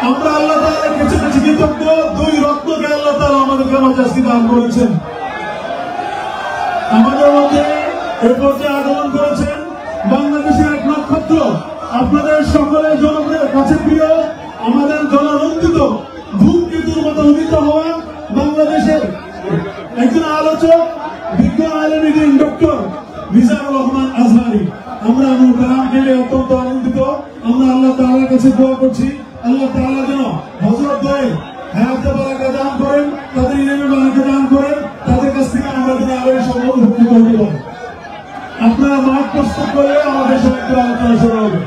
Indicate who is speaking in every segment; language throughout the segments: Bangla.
Speaker 1: আমরা আল্লাহ তাআলার কাছে কৃতজ্ঞ, দুই রত্নকে আল্লাহ তাআলা আমাদেরকে মাঝে আজকে দান করেছেন। আমাদের মধ্যে এ পর্যায়ে আগমন করেছেন বাংলাদেশের এক নক্ষত্র, আপনাদের সকলের জনপ্রিয় কাছে প্রিয়, আমাদের জননন্দিত ধূমকেতুর মতো উদিত হওয়া বাংলাদেশের একজন আলোচক, বিজ্ঞ আলেম ডক্টর মিজানুর রহমান আজহারী। আমরা কালামকে অত্যন্ত আনন্দিত। আমরা আল্লাহ তাআলার কাছে দোয়া করছি, আল্লাহ তাআলা যেন হযরত দ্বয়ের হায়াতে বারাকা দান করেন, তাদের ইলমে বারাকা দান করেন, তাদের কাছ থেকে আমরা যেন আরো সম্মান উপকৃত হতে পারি। আপনারা মাঠ প্রস্তুত করলে আমাদের সঙ্গে আলোচনা শুরু হবে।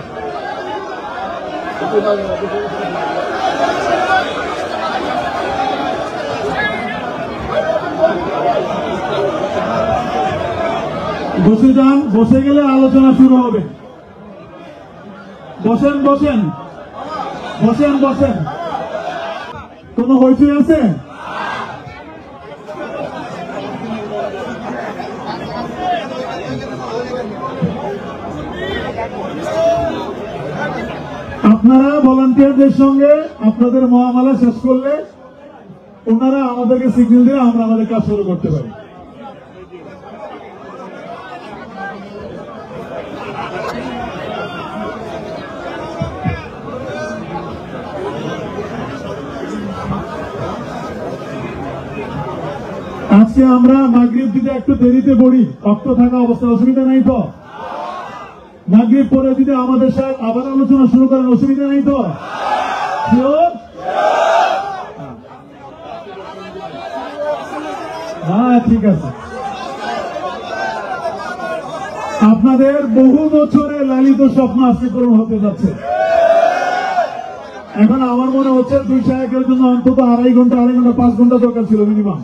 Speaker 1: বসে যান, বসে গেলে আলোচনা শুরু হবে। বসেন বসেন বসেন বসেন, কোন হইচই আছে? আপনারা ভলান্টিয়ারদের সঙ্গে আপনাদের মহামালা শেষ করলে ওনারা আমাদেরকে সিগন্যাল দিয়ে আমরা আমাদের কাজ শুরু করতে পারি। আজকে আমরা মাগরিব দিতে একটু দেরিতে পড়ি, রক্ত থাকা অবস্থা, অসুবিধা নাই তো? মাগরিব পরে যদি আমাদের সাথে আবার আলোচনা শুরু করেন, অসুবিধা নাই তো? হ্যাঁ, ঠিক আছে। আপনাদের বহু বছরে লালিত স্বপ্ন আজকে পূরণ হতে যাচ্ছে। এখন আমার মনে হচ্ছে 2 শায়েখের জন্য অন্তত 2.5 ঘন্টা 5 ঘন্টা দরকার ছিল মিনিমাম।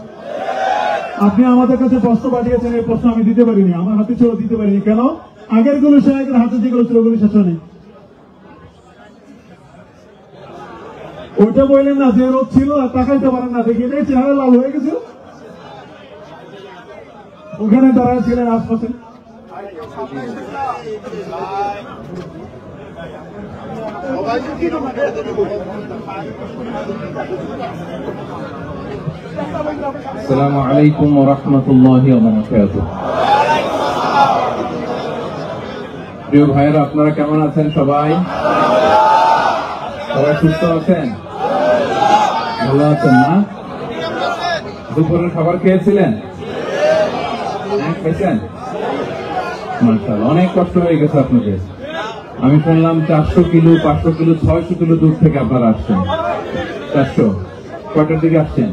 Speaker 1: আপনি আমাদের কাছে প্রশ্ন পাঠিয়েছেন, এই প্রশ্ন আমি দিতে পারিনি, আমার হাতে ছিল দিতে পারিনি। কেন? আগের গুলো শায়েখের হাতে যেগুলো ছিল ওগুলো শেষ হয়নি। ওইটা বললেন না যে রোদ ছিল আর তাকাইতে পারেন না, দেখি এটাই চেহারা লাল হয়ে গেছিল। ওখানে দাঁড়ায় ছিলেন আশপাশে।
Speaker 2: আসসালামু আলাইকুম ওয়া রাহমাতুল্লাহি ওয়া বারাকাতুহু। প্রিয় ভাইরা, আপনারা কেমন আছেন? সবাই সুস্থ আছেন? ভালো আছেন না? দুপুরের খাবার খেয়েছিলেন? খেয়েছেন? মাশাআল্লাহ, অনেক কষ্ট হয়ে গেছে আপনাদের। আমি শুনলাম 400 কিলো 500 কিলো 600 কিলো দূর থেকে আপনারা আসছেন। 400 কয়টার দিকে আসছেন?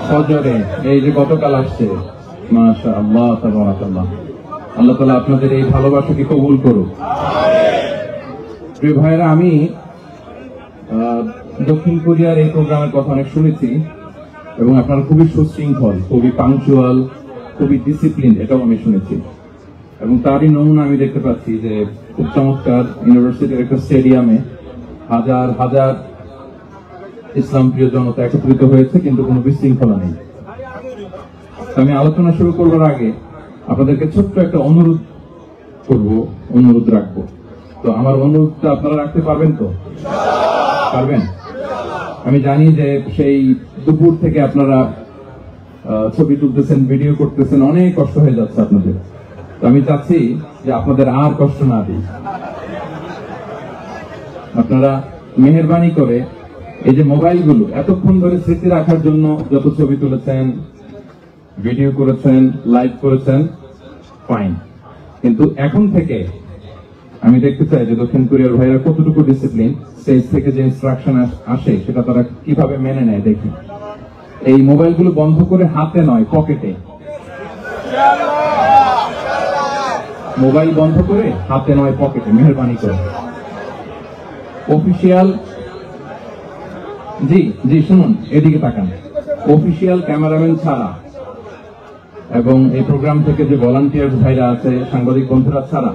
Speaker 2: ফজরে। এই যে গতকাল আসছে, মাশাআল্লাহ তাবারাকাল্লাহ। আল্লাহ তাআলা আপনাদের এই ভালোবাসাকে কবুল করুক। প্রিয় ভাইরা, আমি দক্ষিণ কোরিয়ার এই প্রোগ্রামের কথা অনেক শুনেছি এবং আপনারা খুবই সুশৃঙ্খল, খুবই পাংচুয়াল, খুবই ডিসিপ্লিন, এটাও আমি শুনেছি। এবং তারই নমুনা আমি দেখতে পাচ্ছি যে খুব চমৎকার ইউনিভার্সিটির একটা স্টেডিয়ামে হাজার হাজার ইসলাম প্রিয় জনতা একত্রিত হয়েছে, কিন্তু কোনো বিশৃঙ্খলা নেই। আমি আলোচনা শুরু করবার আগে আপনাদেরকে ছোট্ট একটা অনুরোধ রাখবো। তো আমার অনুরোধটা আপনারা রাখতে পারবেন তো? পারবেন? আমি জানি যে সেই দুপুর থেকে আপনারা ছবি তুলতেছেন, ভিডিও করতেছেন, অনেক কষ্ট হয়ে যাচ্ছে আপনাদের। তো আমি চাচ্ছি যে আপনাদের আর কষ্ট না দিই। আপনারা মেহেরবানি করে এই যে মোবাইলগুলো এতক্ষণ ধরে স্মৃতি রাখার জন্য যত ছবি তুলেছেন, ভিডিও করেছেন, লাইভ করেছেন, ফাইন, কিন্তু এখন থেকে আমি দেখতে চাই যে দক্ষিণ কোরিয়ার ভাইরা কতটুকু ডিসিপ্লিন, স্টেজ থেকে যে ইনস্ট্রাকশন আসে সেটা তারা কিভাবে মেনে নেয় দেখি। এই মোবাইলগুলো বন্ধ করে হাতে নয়, পকেটে। মোবাইল বন্ধ করে হাতে নয়, পকেটে, মেহেরবানি করে। অফিসিয়াল, জি শুনুন, এদিকে তাকান। অফিসিয়াল ক্যামেরাম্যান ছাড়া এবং এই প্রোগ্রাম থেকে যে ভলান্টিয়ার ভাইরা আছে, সাংবাদিক বন্ধুরা ছাড়া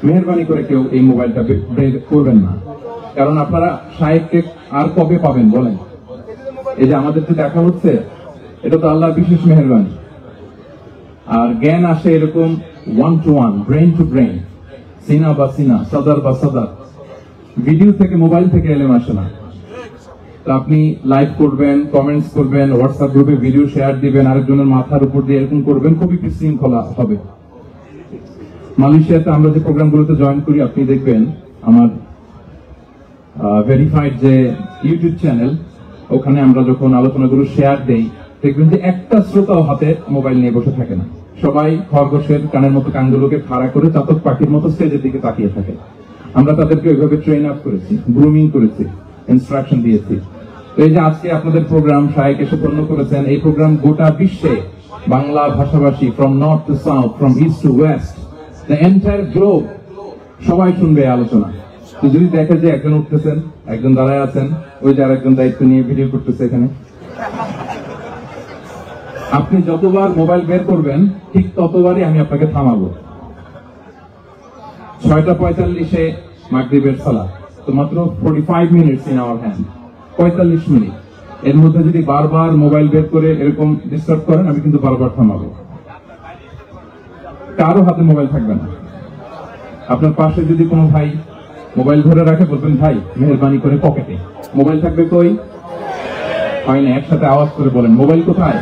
Speaker 2: মেহেরবানি করে কেউ এই মোবাইলটা বের করবেন না। কারণ আপনারা শায়েখকে আর কবে পাবেন বলেন? এই যে আমাদের যে দেখা হচ্ছে, এটা তো আল্লাহর বিশেষ মেহেরবানি। আর জ্ঞান আসে এরকম 1 to 1, ব্রেন টু ব্রেন। সিনা বা সিনা, সাদার বা সাদার, ভিডিও থেকে মোবাইল থেকে এলেম আসে না। তো আপনি লাইক করবেন, কমেন্টস করবেন, হোয়াটসঅ্যাপ গ্রুপে ভিডিও শেয়ার দিবেন, আরেকজনের মাথার উপর দিয়ে এরকম করবেন, খুবই বিশৃঙ্খলা হবে। মালয়েশিয়াতে আমরা যে প্রোগ্রামগুলোতে জয়েন করি, আপনি দেখবেন আমার ভেরিফাইড যে ইউটিউব চ্যানেল, ওখানে আমরা যখন আলোচনাগুলো শেয়ার দেই, দেখবেন যে একটা শ্রোতাও হাতে মোবাইল নিয়ে বসে থাকে না। সবাই খরগোশের কানের মতো কানগুলোকে খাড়া করে চাতক পাখির মতো স্টেজের দিকে তাকিয়ে থাকে। আমরা তাদেরকে ওইভাবে ট্রেন আপ করেছি, গ্রুমিং করেছি, ইনস্ট্রাকশন দিয়েছি। তো এই যে আজকে আপনাদের প্রোগ্রাম শায়েক এসে পূর্ণ করেছেন, এই প্রোগ্রাম গোটা বিশ্বে বাংলা ভাষাভাষী, from north two south, from east two West, the entire globe, সবাই শুনবে আলোচনা। তো যদি দেখে যে একজন উঠতেছেন, একজন দাঁড়ায় আছেন, ওই যে আরেকজন দায়িত্ব নিয়ে ভিডিও করতেছে এখানে, আপনি যতবার মোবাইল বের করবেন ঠিক ততবারই আমি আপনাকে থামাবো। 6:45-এ মাগরিবের সালাত, তো মাত্র 45 minutes in our hand, 45 minute. এর মধ্যে যদি বারবার মোবাইল বের করে এরকম ডিস্টার্ব করেন, আমি কিন্তু বারবার থামাবো। কারো হাতে মোবাইল থাকবে না। আপনার পাশে যদি কোনো ভাই মোবাইল ধরে রাখে, বলবেন ভাই মেহেরবানি করে পকেটে। মোবাইল থাকবে কই? হয় না, একসাথে আওয়াজ করে বলেন মোবাইল কোথায়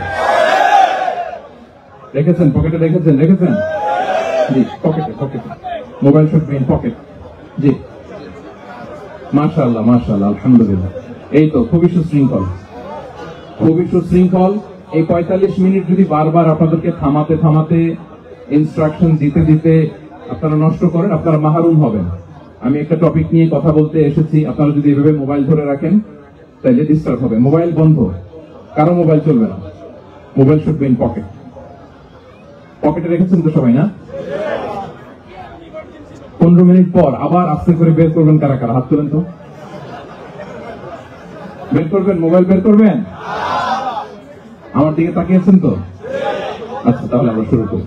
Speaker 2: রেখেছেন? পকেটে রেখেছেন? রেখেছেন? জি, পকেটে, পকেটে। Mobile should be in pocket. জি, মাশাআল্লাহ, মাশাআল্লাহ, আলহামদুলিল্লাহ। এই তো খুবই সুশৃঙ্খল, খুবই সুশৃঙ্খল। এই 45 মিনিট যদি বারবার আপনাদেরকে থামাতে থামাতে, ইনস্ট্রাকশন দিতে দিতে আপনারা নষ্ট করেন, আপনারা মাহরুম হবেন। আমি একটা টপিক নিয়ে কথা বলতে এসেছি, আপনারা যদি এভাবে মোবাইল ধরে রাখেন তাহলে ডিস্টার্ব হবে। মোবাইল বন্ধ, কারো মোবাইল চলবে না। Mobile should be in pocket. পকেটে রেখেছেন তো সবাই, না? 15 মিনিট পর আবার আস্তে করে বের করবেন। কারা কারা হাত তোলেন তো? বের করবেন, মোবাইল বের করবেন। আমার দিকে তাকিয়েছেন তো? আচ্ছা, তাহলে আমরা শুরু করি।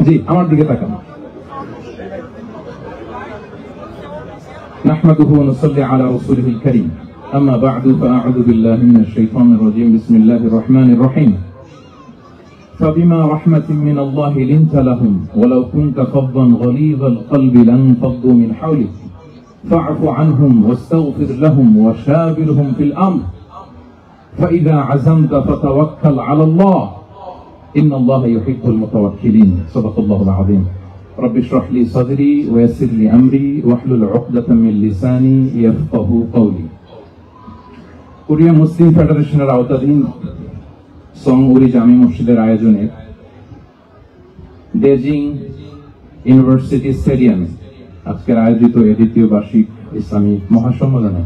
Speaker 2: জি, আমার দিকে তাকান। نحمده ونصلي على رسوله الكريم أما بعد فأعوذ بالله من الشيطان الرجيم بسم الله الرحمن الرحيم فبما رحمة من الله لنت لهم ولو كنت فظا غليظ القلب لانفضوا من حولك فاعف عنهم واستغفر لهم وشاورهم في الأمر فإذا عزمت فتوكل على الله إن الله يحب المتوكلين صدق الله العظيم رب اشرح لي صدري ويسر لي أمري واحلل عقدة من لساني يفقهوا قولي কোরিয়া মুসলিম ফেডারেশনের আওতাধীন সং-উরি জামি মসজিদের আয়োজনে বেজিং ইউনিভার্সিটি স্টেডিয়ামে আজকের আয়োজিত এই দ্বিতীয় বার্ষিক ইসলামী মহাসম্মেলনে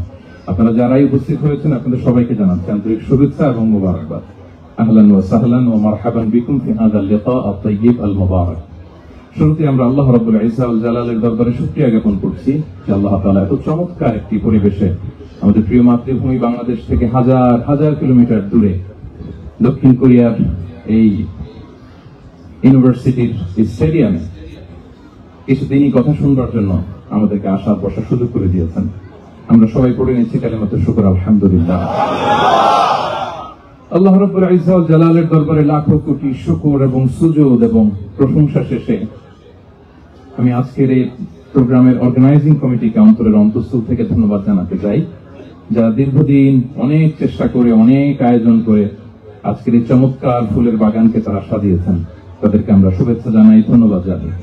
Speaker 2: আপনারা যারাই উপস্থিত হয়েছেন, আপনাদের সবাইকে জানাচ্ছি আন্তরিক শুভেচ্ছা এবং মুবারকবাদ। আহলান ওয়া সাহলান ওয়া মারহাবান বিকুম ফি হাযাল লিকা আত-তাইয়্যিব আল-মুবারাক। শুরুতে আমরা আল্লাহ রাব্বুল ইজ্জা ওয়াল জালালের দরবারে শুকরিয়া জ্ঞাপন করছি যে আল্লাহ তাআলা এত চমৎকার একটি পরিবেশে আমাদের প্রিয় মাতৃভূমি বাংলাদেশ থেকে হাজার হাজার কিলোমিটার দূরে দক্ষিণ কোরিয়ার এই ইউনিভার্সিটির স্টেডিয়ামে কিছুদিনই কথা শুনবার জন্য আমাদেরকে আসার বসার সুযোগ করে দিয়েছেন। আমরা সবাই পড়ে নিচ্ছি কালিমাতুশ শুকর, আলহামদুলিল্লাহ। আল্লাহ রাব্বুল ইজ্জা ওয়াল জালালের দরবারে লাখো কোটি শুকর এবং সুজুদ এবং প্রশংসা শেষে আমি আজকের এই প্রোগ্রামের অর্গানাইজিং কমিটিকে অন্তরের অন্তঃস্থল থেকে ধন্যবাদ জানাতে চাই, যারা দীর্ঘদিন অনেক চেষ্টা করে, অনেক আয়োজন করে আজকের এই চমৎকার ফুলের বাগানকে তারা সাজিয়েছেন। তাদেরকে আমরা শুভেচ্ছা জানাই, ধন্যবাদ জানাই।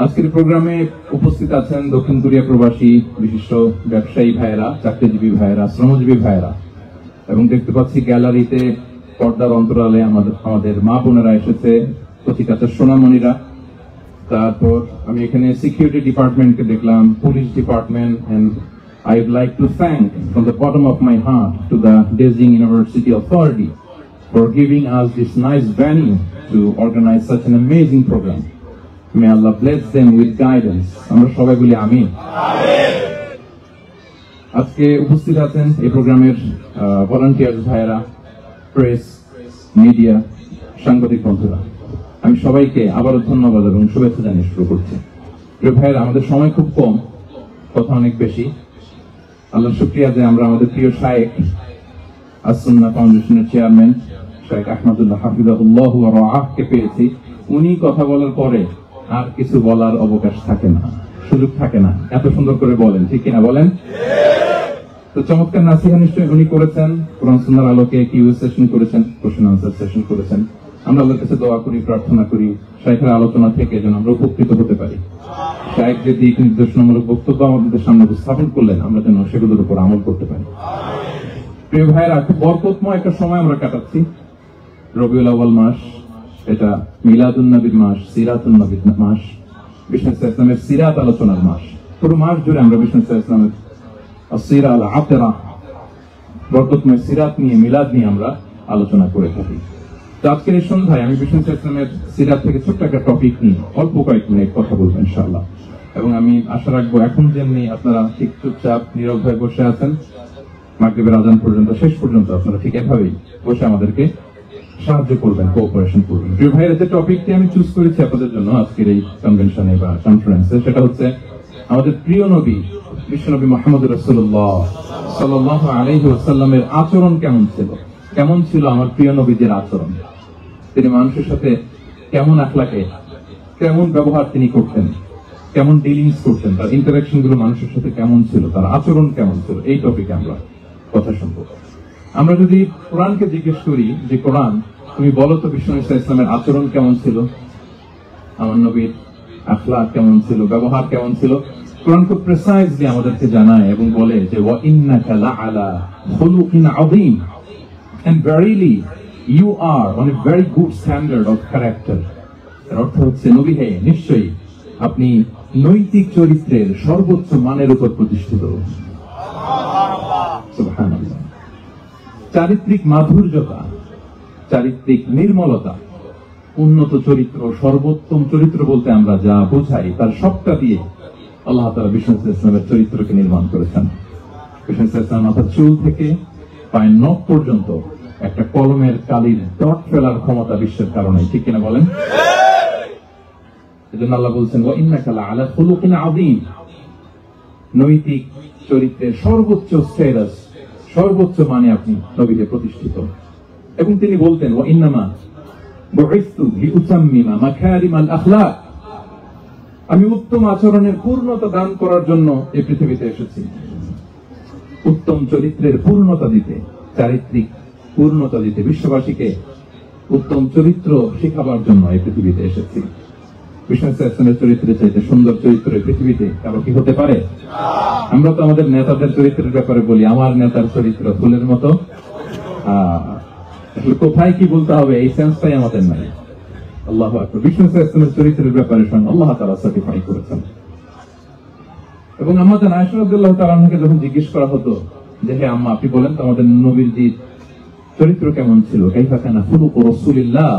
Speaker 2: আজকের প্রোগ্রামে উপস্থিত আছেন দক্ষিণ কোরিয়া প্রবাসী বিশিষ্ট ব্যবসায়ী ভাইয়েরা, চাকরিজীবী ভাইয়েরা, শ্রমজীবী ভাইয়েরা, এবং দেখতে পাচ্ছি গ্যালারিতে পর্দার অন্তরালে আমাদের মা বোনেরা এসেছে, প্রতিকাছের সোনামণিরা। তারপর আমি এখানে সিকিউরিটি ডিপার্টমেন্টকে দেখলাম, police department, and I would like to thank from the bottom of my heart to the Beijing University Authority for giving us this nice venue to organize such an amazing program. May Allah bless them with guidance. আমরা সবাই বলি আমিন। আজকে উপস্থিত আছেন এই প্রোগ্রামের ভলান্টিয়ার্স ভাইয়েরা, প্রেস, মিডিয়া, সাংবাদিক বন্ধুরা। আমি সবাইকে আবারও ধন্যবাদ এবং শুভেচ্ছা জানিয়ে শুরু করছি। প্রিয় ভাইয়েরা, আমাদের সময় খুব কম, কথা অনেক বেশি। আল্লাহ শুকরিয়া যে আমরা আমাদের প্রিয় শায়েখ আস-সুন্নাহ ফাউন্ডেশনের চেয়ারম্যান শায়েখ আহমদুল্লাহ হাফিজাহুল্লাহ ওয়া রাআহকে পেয়েছি। উনি কথা বলার পরে আর কিছু বলার অবকাশ থাকে না, সুযোগ থাকে না, এত সুন্দর করে বলেন, ঠিক কিনা বলেন? তো চমৎকার নাসিহা নিশ্চয়ই উনি করেছেন, কোরআন সুন্নাহর আলোকে কিউএস সেশন করেছেন, কোশ্চেন আনসার সেশন করেছেন। আমরা আল্লাহর কাছে দোয়া করি, প্রার্থনা করি শাইখের আলোচনা থেকে যেন আমরা উপকৃত হতে পারি। শাইখ যে দিক নির্দেশনামূলক বক্তব্য আমাদের সামনে উপস্থাপন করলেন, আমরা যেন সেগুলোর উপর আমল করতে পারি। প্রিয় ভাইয়েরা, খুব বরকতময় একটা সময় আমরা কাটাচ্ছি। রবিউল আউয়াল মাস, এটা মিলাদুন নবীর মাস, সিরাতুন নবীর মাস, বিষ্ণু ইসলামের সিরাত আলোচনার মাস। পুরো মাস জুড়ে আমরা বিষ্ণু ইসলামের সিরা আল আতেরা, বরকতময় সিরাত নিয়ে, মিলাদ নিয়ে আমরা আলোচনা করে থাকি। তো আজকের এই সন্ধ্যায় আমি বিষ্ণু ইসলামের সিরাত থেকে ছোট্ট একটা টপিক নিয়ে অল্প কয়েক মিনিট কথা বলবো ইনশাআল্লাহ। এবং আমি আশা রাখবো এখন যেমনি আপনারা ঠিক চুপচাপ নীরব হয়ে বসে আছেন মাগরিবের আযান পর্যন্ত, শেষ পর্যন্ত আপনারা ঠিক এভাবেই বসে আমাদেরকে সাহায্য করবেন, কোঅপারেশন করবেন। প্রিয় ভাইয়ের যে টপিকটি আমি চুজ করেছি আপনাদের জন্য আজকের এই কনভেনশনে বা কনফারেন্সে, সেটা হচ্ছে আমাদের প্রিয় নবী বিশ্বনবী মুহাম্মদ রাসূলুল্লাহ সাল্লাল্লাহু আলাইহি ওয়াসাল্লামের আচরণ কেমন ছিল। কেমন ছিল আমার প্রিয় নবীদের আচরণ? তিনি মানুষের সাথে কেমন আখলাকে, কেমন ব্যবহার তিনি করতেন, কেমন ডিলিংস করতেন, তার ইন্টারাকশন গুলো মানুষের সাথে কেমন ছিল, তার আচরণ কেমন ছিল, এই টপিকে আমরা কথা শুনবো। আমরা যদি কোরআনকে জিজ্ঞেস করি যে কোরআন তুমি বলো তো বিষ্ণু ইসলামের আচরণ কেমন ছিল, আমার নবীর আখলাক কেমন ছিল, ব্যবহার কেমন ছিল, কোরআন খুব প্রেসাইজলি আমাদেরকে জানায় এবং বলে যে ওয়া ইন্নাকা লাআলা খুলুকিন আযীম, and verily you are on a very good standard of character। এর অর্থ হচ্ছে নবী হে, নিশ্চয়ই আপনি নৈতিক চরিত্রের সর্বোচ্চ মানের উপর প্রতিষ্ঠিত। সুবহানাল্লাহ। চারিত্রিক মাধুর্যতা, চারিত্রিক নির্মলতা, উন্নত চরিত্র, সর্বোত্তম চরিত্র বলতে আমরা যা বোঝাই তার সবটা দিয়ে আল্লাহ তাআলা বিষ্ণু ইসলামের চরিত্রকে নির্মাণ করেছেন। বিষ্ণু ইসলাম মাথার চুল থেকে পায়ের নখ পর্যন্ত একটা কলমের কালির ডট ফেলার ক্ষমতা বিশ্বের কারণে, ঠিক কিনা বলেন? এজন্য আল্লাহ বলছেন ওয়া ইন্নাকা লাআলা খুলুকিন আযীম, নৈতিক চরিত্রের সর্বোচ্চ স্ট্যাটাস, সর্বোচ্চ মানে আপনি নবীতে প্রতিষ্ঠিত। এবং তিনি বলতেন ওয়া ইন্নামা বুইসতু লিউতাম্মিমা মাকারিমাল আখলাক, আমি উত্তম আচরণের পূর্ণতা দান করার জন্য এই পৃথিবীতে এসেছি। উত্তম চরিত্রের পূর্ণতা দিতে, চারিত্রিক পূর্ণতা দিতে, বিশ্ববাসীকে উত্তম চরিত্র শেখাবার জন্য এই পৃথিবীতে এসেছি। বিষ্ণু ইসলামের চরিত্রের চাইতে সুন্দর চরিত্র এই পৃথিবীতে কারো কি হতে পারে? আমরা তো আমাদের নেতাদের চরিত্রের ব্যাপারে বলি আমার নেতার চরিত্র ফুলের মতো, কোথায় কি বলতে হবে এই সেন্সটাই আমাদের নাই। আল্লাহু আকবার। বিষ্ণু ইসলামের চরিত্রের ব্যাপারে স্বয়ং আল্লাহ তাআলা সার্টিফাই করেছেন। এবং আমাদের আয়েশা রাদিয়াল্লাহু তাআলা আনহাকে যখন জিজ্ঞেস করা হতো যে হে আম্মা, আপনি বলেন তো আমাদের নবীর চরিত্র কেমন ছিল, কাইফা কানা খুলুকু রাসূলিল্লাহ,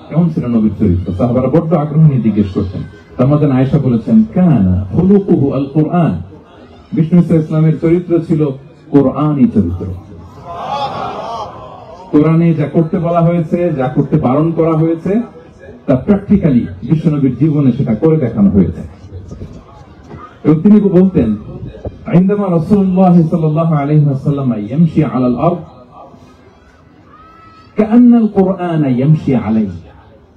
Speaker 2: কেমন ছিল নবীর চরিত্র, সাহাবারা বড় আগ্রহ নিয়ে জিজ্ঞেস করতেন। আমাদের আয়েশা বলেছেন কানা খুলুকুহু আল কুরআন, বিষ্ণু ইসলামের চরিত্র ছিল কোরআনী চরিত্র। কোরআনে যা করতে বলা হয়েছে, যা করতে বারণ করা হয়েছে, তা প্র্যাকটিক্যালি বিশ্বনবীর জীবনে সেটা করে দেখানো হয়েছে। এবং তিনি বলতেন عندما رسول الله صلى الله عليه وسلم يمشي على الأرض كأن القرآن يمشي عليه,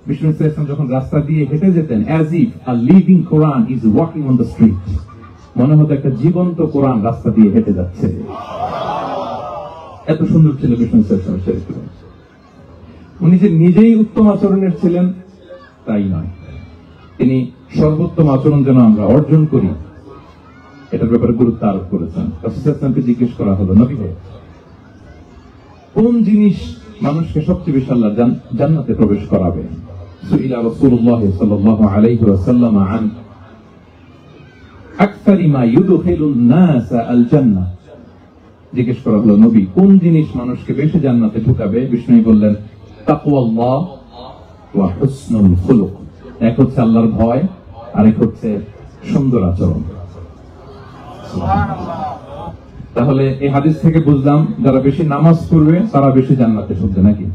Speaker 2: বিষ্ণু ইসলাম যখন রাস্তা দিয়ে হেঁটে যেতেন as if a living Quran is walking on the street, মনে হতো একটা জীবন্ত কোরআন রাস্তা দিয়ে হেঁটে যাচ্ছে। এত সুন্দর ছিল বিষ্ণু ইসলামের চরিত্র। উনি যে নিজেই উত্তম আচরণের ছিলেন তাই নয়, তিনি সর্বোত্তম আচরণ যেন আমরা অর্জন করি এটার ব্যাপারে গুরুত্ব আরোপ করেছেন। রাসূলুল্লাহকে জিজ্ঞেস করা হলো নবী হে, কোন জিনিস মানুষকে সবচেয়ে বেশি আল্লাহ জান্নাতে প্রবেশ করাবে? সুইলা রাসূলুল্লাহ সাল্লাল্লাহু আলাইহি ওয়াসাল্লাম আন আকসারি মা ইউদখিলুন নাস আল জান্নাহ, জিজ্ঞেস করা হলো নবী কোন জিনিস মানুষকে বেশি জান্নাতে ঢুকাবে? বিষ্ণু বললেন তাকওয়াল্লাহ ওয়া হুসনুল খুলুক, এক হচ্ছে আল্লাহর ভয় আর এক হচ্ছে সুন্দর আচরণ। তাহলে এই হাদিস থেকে বুঝলাম যারা বেশি নামাজ পড়বে তারা বেশি জান্নাতে ঢুকবে নাকি?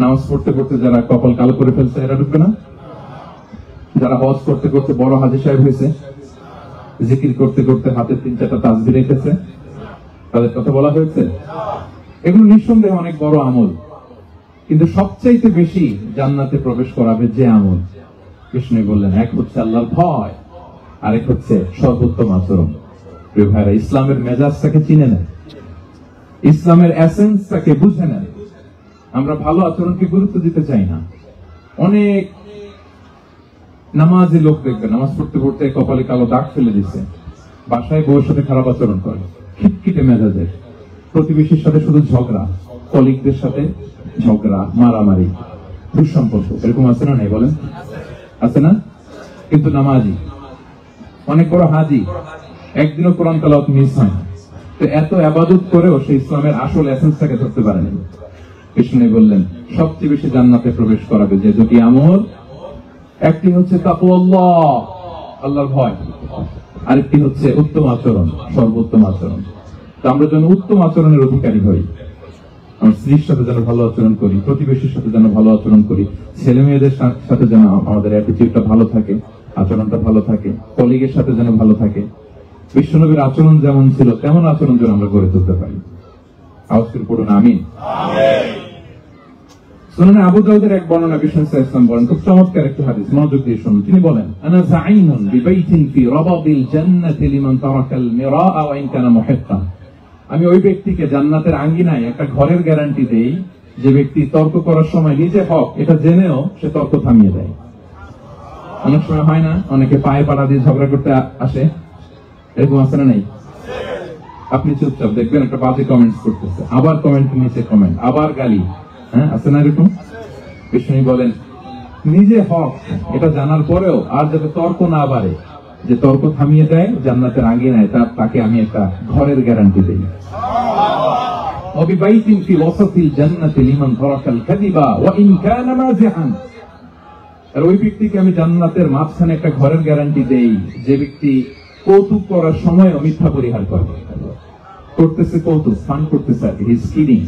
Speaker 2: নামাজ পড়তে পড়তে যারা কপাল কালো করে ফেলছে এরা ঢুকবে না? যারা হজ করতে করতে বড় হাজী সাহেব হয়েছে, জিকির করতে করতে হাতে 3-4টা তাসবিহ রেখেছে, তাদের কথা বলা হয়েছে? এগুলো নিঃসন্দেহে অনেক বড় আমল, কিন্তু সবচাইতে বেশি জান্নাতে প্রবেশ করাবে যে আমল, কৃষ্ণ বললেন, এক হচ্ছে আল্লাহর ভয়, আরেক হচ্ছে সর্বোত্তম আচরণ। প্রিয় ভাইরা, ইসলামের মেজাজটাকে চিনে নেন, ইসলামের এসেন্সটাকে বুঝে নেন। আমরা ভালো আচরণকে গুরুত্ব দিতে চাই না। অনেক নামাজি লোক দেখবেন নামাজ পড়তে পড়তে কপালে কালো দাগ ফেলে দিচ্ছে, বাসায় বউয়ের সাথে খারাপ আচরণ করে, খিটখিটে মেজাজের, প্রতিবেশীর সাথে শুধু ঝগড়া, কলিগদের সাথে ঝগড়া, মারামারি, দুঃসম্পর্ক, এরকম আছে না? নাই বলেন, আছে না? কিন্তু নামাজি, অনেক বড় হাজি, একদিনও কোরআন তেলাওয়াত মিস হয় না। তো এত ইবাদত করেও সে ইসলামের আসল এসেন্সটাকে ধরতে পারেনি। কৃষ্ণ বললেন, সবচেয়ে বেশি জান্নাতে প্রবেশ করাবে যে দুটি আমল, একটি হচ্ছে তাকওয়াল্লাহ, আল্লাহর ভয়, আরেকটি হচ্ছে উত্তম আচরণ, সর্বোত্তম আচরণ। তো আমরা যেন উত্তম আচরণের অধিকারী হই। আমার স্ত্রীর সাথে যেন ভালো আচরণ করি, প্রতিবেশীর সাথে যেন ভালো আচরণ করি, ছেলে মেয়েদের সাথে যেন আমাদের অ্যাটিটিউডটা ভালো থাকে, আচরণটা ভালো থাকে, কলিগের সাথে যেন ভালো থাকে। বিশ্বনবীর আচরণ যেমন ছিল তেমন আচরণ যেন আমরা গড়ে তুলতে পারি। আওয়াজ করে পড়ুন আমিন। সুনানে আবু দাউদের এক বর্ণনা, বিষ্ণু ইসলাম বলেন, খুব চমৎকার একটি হাদিস, মনোযোগ দিয়ে শুনুন। তিনি বলেন, আনা যাঈনুন বিবাইতিন ফি রাবাদিল জান্নাতি লিমান তারাকাল মিরাআ ওয়া ইন কানা মুহিক্কান। আমি ওই ব্যক্তিকে জান্নাতের আঙ্গিনায় একটা ঘরের গ্যারান্টি দেই যে ব্যক্তি তর্ক করার সময় নিজে হক এটা জেনেও সে তর্ক থামিয়ে দেয়। অনেক সময় হয় না, অনেকে পায়ে পাড়া দিয়ে ঝগড়া করতে আসে, এরকম আছে না? নাই? আপনি চুপচাপ দেখবেন একটা বাজে কমেন্টস করতেছে, আবার কমেন্টের নিচে কমেন্ট, আবার গালি, হ্যাঁ আছে না এরকম? কৃষ্ণ বলেন, নিজে হক এটা জানার পরেও আর যাতে তর্ক না বাড়ে, যে তর্ক থামিয়ে দেয় জান্নাতের আঙ্গিনায়, তাকে আমি একটা ঘরের গ্যারান্টি দেই। ওয়াবিবাইতিন ফি ওয়াসাতিল জান্নাতি লিমান তারাকাল কাযিবা ওয়া ইন কানা মাযিহান। আর ওই ব্যক্তিকে আমি জান্নাতের মাঝখানে একটা ঘরের গ্যারান্টি দেই যে ব্যক্তি কৌতুক করার সময় মিথ্যা পরিহার করে। করতেছে কৌতুক, ফান করতেছে আর কি, হি ইজ কিডিং,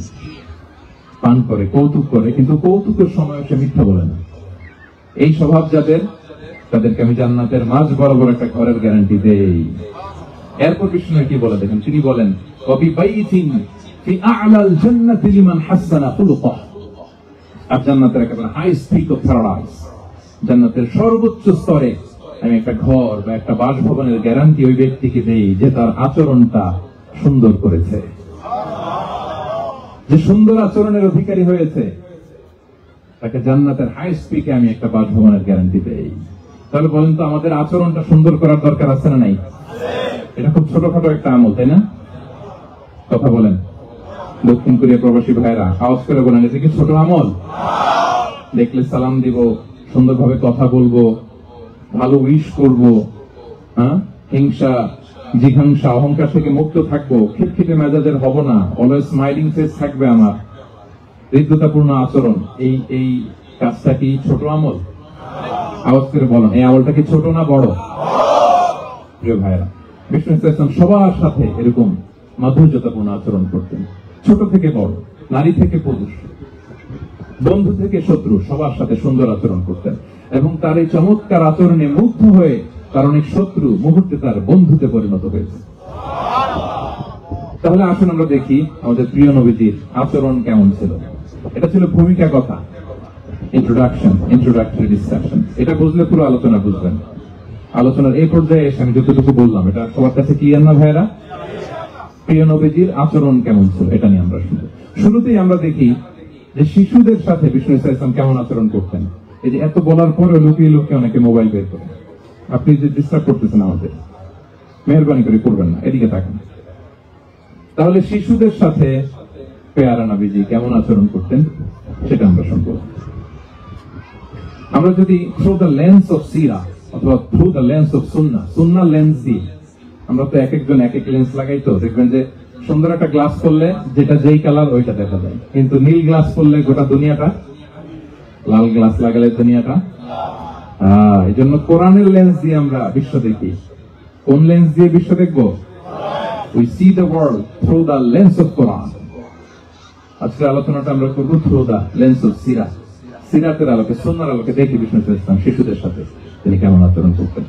Speaker 2: পান করে, কৌতুক করে, কিন্তু কৌতুকের সময় সে মিথ্যা বলে না। এই স্বভাব যাদের, তাদেরকে আমি জান্নাতের মাঝ বরাবর একটা ঘরের গ্যারান্টি দেই। এরপর বিষ্ণু কি বলে দেখেন, তিনি বলেন, ওয়াবিবাইতিন ফি আ'লাল জান্নাতি লিমান হাসানা খুলুকাহু। আর জান্নাতের একেবারে হাইস্ট পিক অফ প্যারাডাইস, জান্নাতের সর্বোচ্চ স্তরে আমি একটা ঘর বা একটা বাসভবনের গ্যারান্টি ওই ব্যক্তিকে দেই যে তার আচরণটা সুন্দর করেছে, যে সুন্দর আচরণের অধিকারী হয়েছে, তাকে জান্নাতের হাইস্ট পিকে আমি একটা বাসভবনের গ্যারান্টি দেই। তাহলে বলেন তো, আমাদের আচরণটা সুন্দর করার দরকার আছে না নাই? এটা খুব ছোটখাটো একটা আমল, তাই না? কথা বলেন। দক্ষিণ কোরিয়া প্রবাসী ভাইরা আওয়াজ করে বলেন, এটা কি ছোট আমল? দেখলে সালাম দিব, সুন্দরভাবে কথা বলবো, ভালো উইশ করবো, হ্যাঁ, হিংসা, জিঘাংসা, অহংকার থেকে মুক্ত থাকবো, খিটখিটে মেজাজের হব না, অলওয়েজ স্মাইলিং ফেস থাকবে আমার, হৃদ্যতাপূর্ণ আচরণ। এই কাজটা কি ছোট আমল? আওয়াজ করে বলেন, এই আমলটা কি ছোট না বড়? প্রিয় ভাইরা, বিষ্ণু ইসলাম সবার সাথে এরকম মাধুর্যতাপূর্ণ আচরণ করতেন, ছোট থেকে বড়, নারী থেকে পুরুষ, বন্ধু থেকে শত্রু, সবার সাথে সুন্দর আচরণ করতেন। এবং তার এই চমৎকার আচরণে মুগ্ধ হয়ে তার অনেক শত্রু মুহূর্তে তার বন্ধুতে পরিণত হয়েছে। তাহলে আসুন আমরা দেখি আমাদের প্রিয় নবীজির আচরণ কেমন ছিল। এটা ছিল ভূমিকা কথা, ইন্ট্রোডাক্টরি ডিসকাশন। এটা বুঝলে পুরো আলোচনা বুঝবেন। আলোচনার এই পর্যায়ে এসে আমি যতটুকু বললাম, এটা সবার কাছে ক্লিয়ার না ভাইরা? প্রিয় নবীজির আচরণ কেমন ছিল এটা নিয়ে আমরা শুনবো। শুরুতেই আমরা দেখি যে শিশুদের সাথে বিষ্ণু ইসলাম কেমন আচরণ করতেন। এই যে এত বলার পরে লুকিয়ে লুকিয়ে অনেকে মোবাইল বের করে, আপনি যে ডিস্টার্ব করতেছেন আমাদের, মেহরবানি করে করবেন না, এদিকে থাকেন। তাহলে শিশুদের সাথে পেয়ারা নবীজি কেমন আচরণ করতেন সেটা আমরা শুনবো। আমরা যদি থ্রু দ্য লেন্স অফ সিরা অথবা through the lens of Sunnah lens দিয়ে, আমরা তো এক একজন এক এক লেন্স লাগাই, তো দেখবেন যে সুন্দর একটা গ্লাস করলে যেটা যেই কালার ওইটা দেখা যায়, কিন্তু নীল গ্লাস করলে গোটা দুনিয়াটা, লাল গ্লাস লাগালে দুনিয়াটা। এই জন্য কোরআনের লেন্স দিয়ে আমরা বিশ্ব দেখি। কোন লেন্স দিয়ে বিশ্ব দেখবো? We see the world through the lens of Quran. আজকের আলোচনাটা আমরা করবো through the lens of সিরা। সিরাতের আলোকে, সুন্নাহর আলোকে দেখি বিষ্ণু ইসলাম শিশুদের সাথে তিনি কেমন আচরণ করতেন।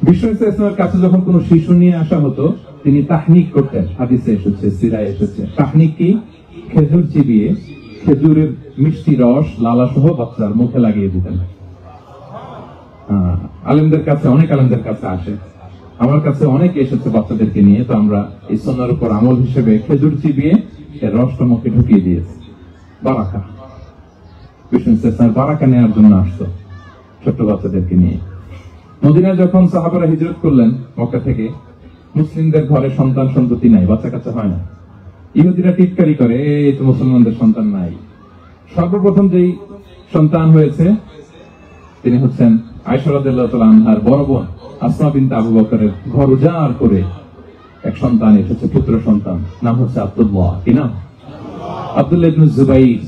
Speaker 2: বিষ্ণু ইসলামের কাছে যখন কোনো শিশু নিয়ে আসা হতো, তিনি তাহনিক করতেন। হাদিসে এসেছে, সিরায় এসেছে। তাহনিক কি? খেজুর চিবিয়ে খেজুরের মিষ্টি রস লালা সহ বাচ্চার মুখে লাগিয়ে দিতেন। আলেমদের কাছে, অনেক আলেমদের কাছে আসে, আমার কাছে অনেকে এসেছে বাচ্চাদেরকে নিয়ে। তো আমরা এই সুন্নাহর উপর আমল হিসেবে খেজুর চিবিয়ে এর রসটা মুখে ঢুকিয়ে দিয়েছি। বারাকা, বিষ্ণু ইসলাম বারাকা নেওয়ার জন্য আসতো ছোট্ট বাচ্চাদেরকে নিয়ে। মদিনায় যখন সাহাবারা হিজরত করলেন মক্কা থেকে, মুসলিমদের ঘরে সন্তান সন্ততি নাই, বাচ্চা কাচ্চা হয় না। ইহুদিরা টিটকারি করে, এই তো মুসলমানদের সন্তান নাই। সর্বপ্রথম যেই সন্তান হয়েছে তিনি হচ্ছেন আয়েশা রাদিয়াল্লাহু তাআলা আনহার বড় বোন আসমা বিনতে আবু বকরের ঘর উজাড় করে এক সন্তান এসেছে, পুত্র সন্তান, নাম হচ্ছে আব্দুল্লাহ। কি নাম? আব্দুল্লাহ ইবনে জুবাইর।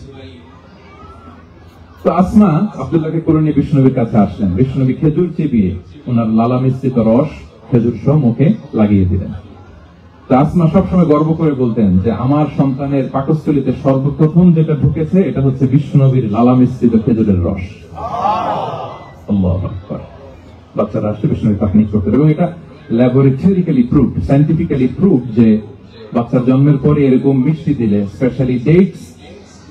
Speaker 2: তো আসমা আব্দুল্লাহকে করে নিয়ে বিষ্ণুনবীর কাছে আসলেন। বিষ্ণুনবী খেজুর চিবিয়ে ওনার লালা মিশ্রিত রস খেজুর সহ মুখে লাগিয়ে দিলেন। তো আসমা সবসময় গর্ব করে বলতেন যে আমার সন্তানের পাকস্থলীতে সর্বপ্রথম যেটা ঢুকেছে এটা হচ্ছে বিষ্ণুনবীর লালা মিশ্রিত খেজুরের রস। আল্লাহু আকবার। বাচ্চারা আসছে বিষ্ণুনবীর পাক নিয়ে করতে, এবং এটা ল্যাবরেটরিক্যালি প্রুভড, সায়েন্টিফিক্যালি প্রুভড যে বাচ্চার জন্মের পরে এরকম মিষ্টি দিলে, স্পেশালি ডেটস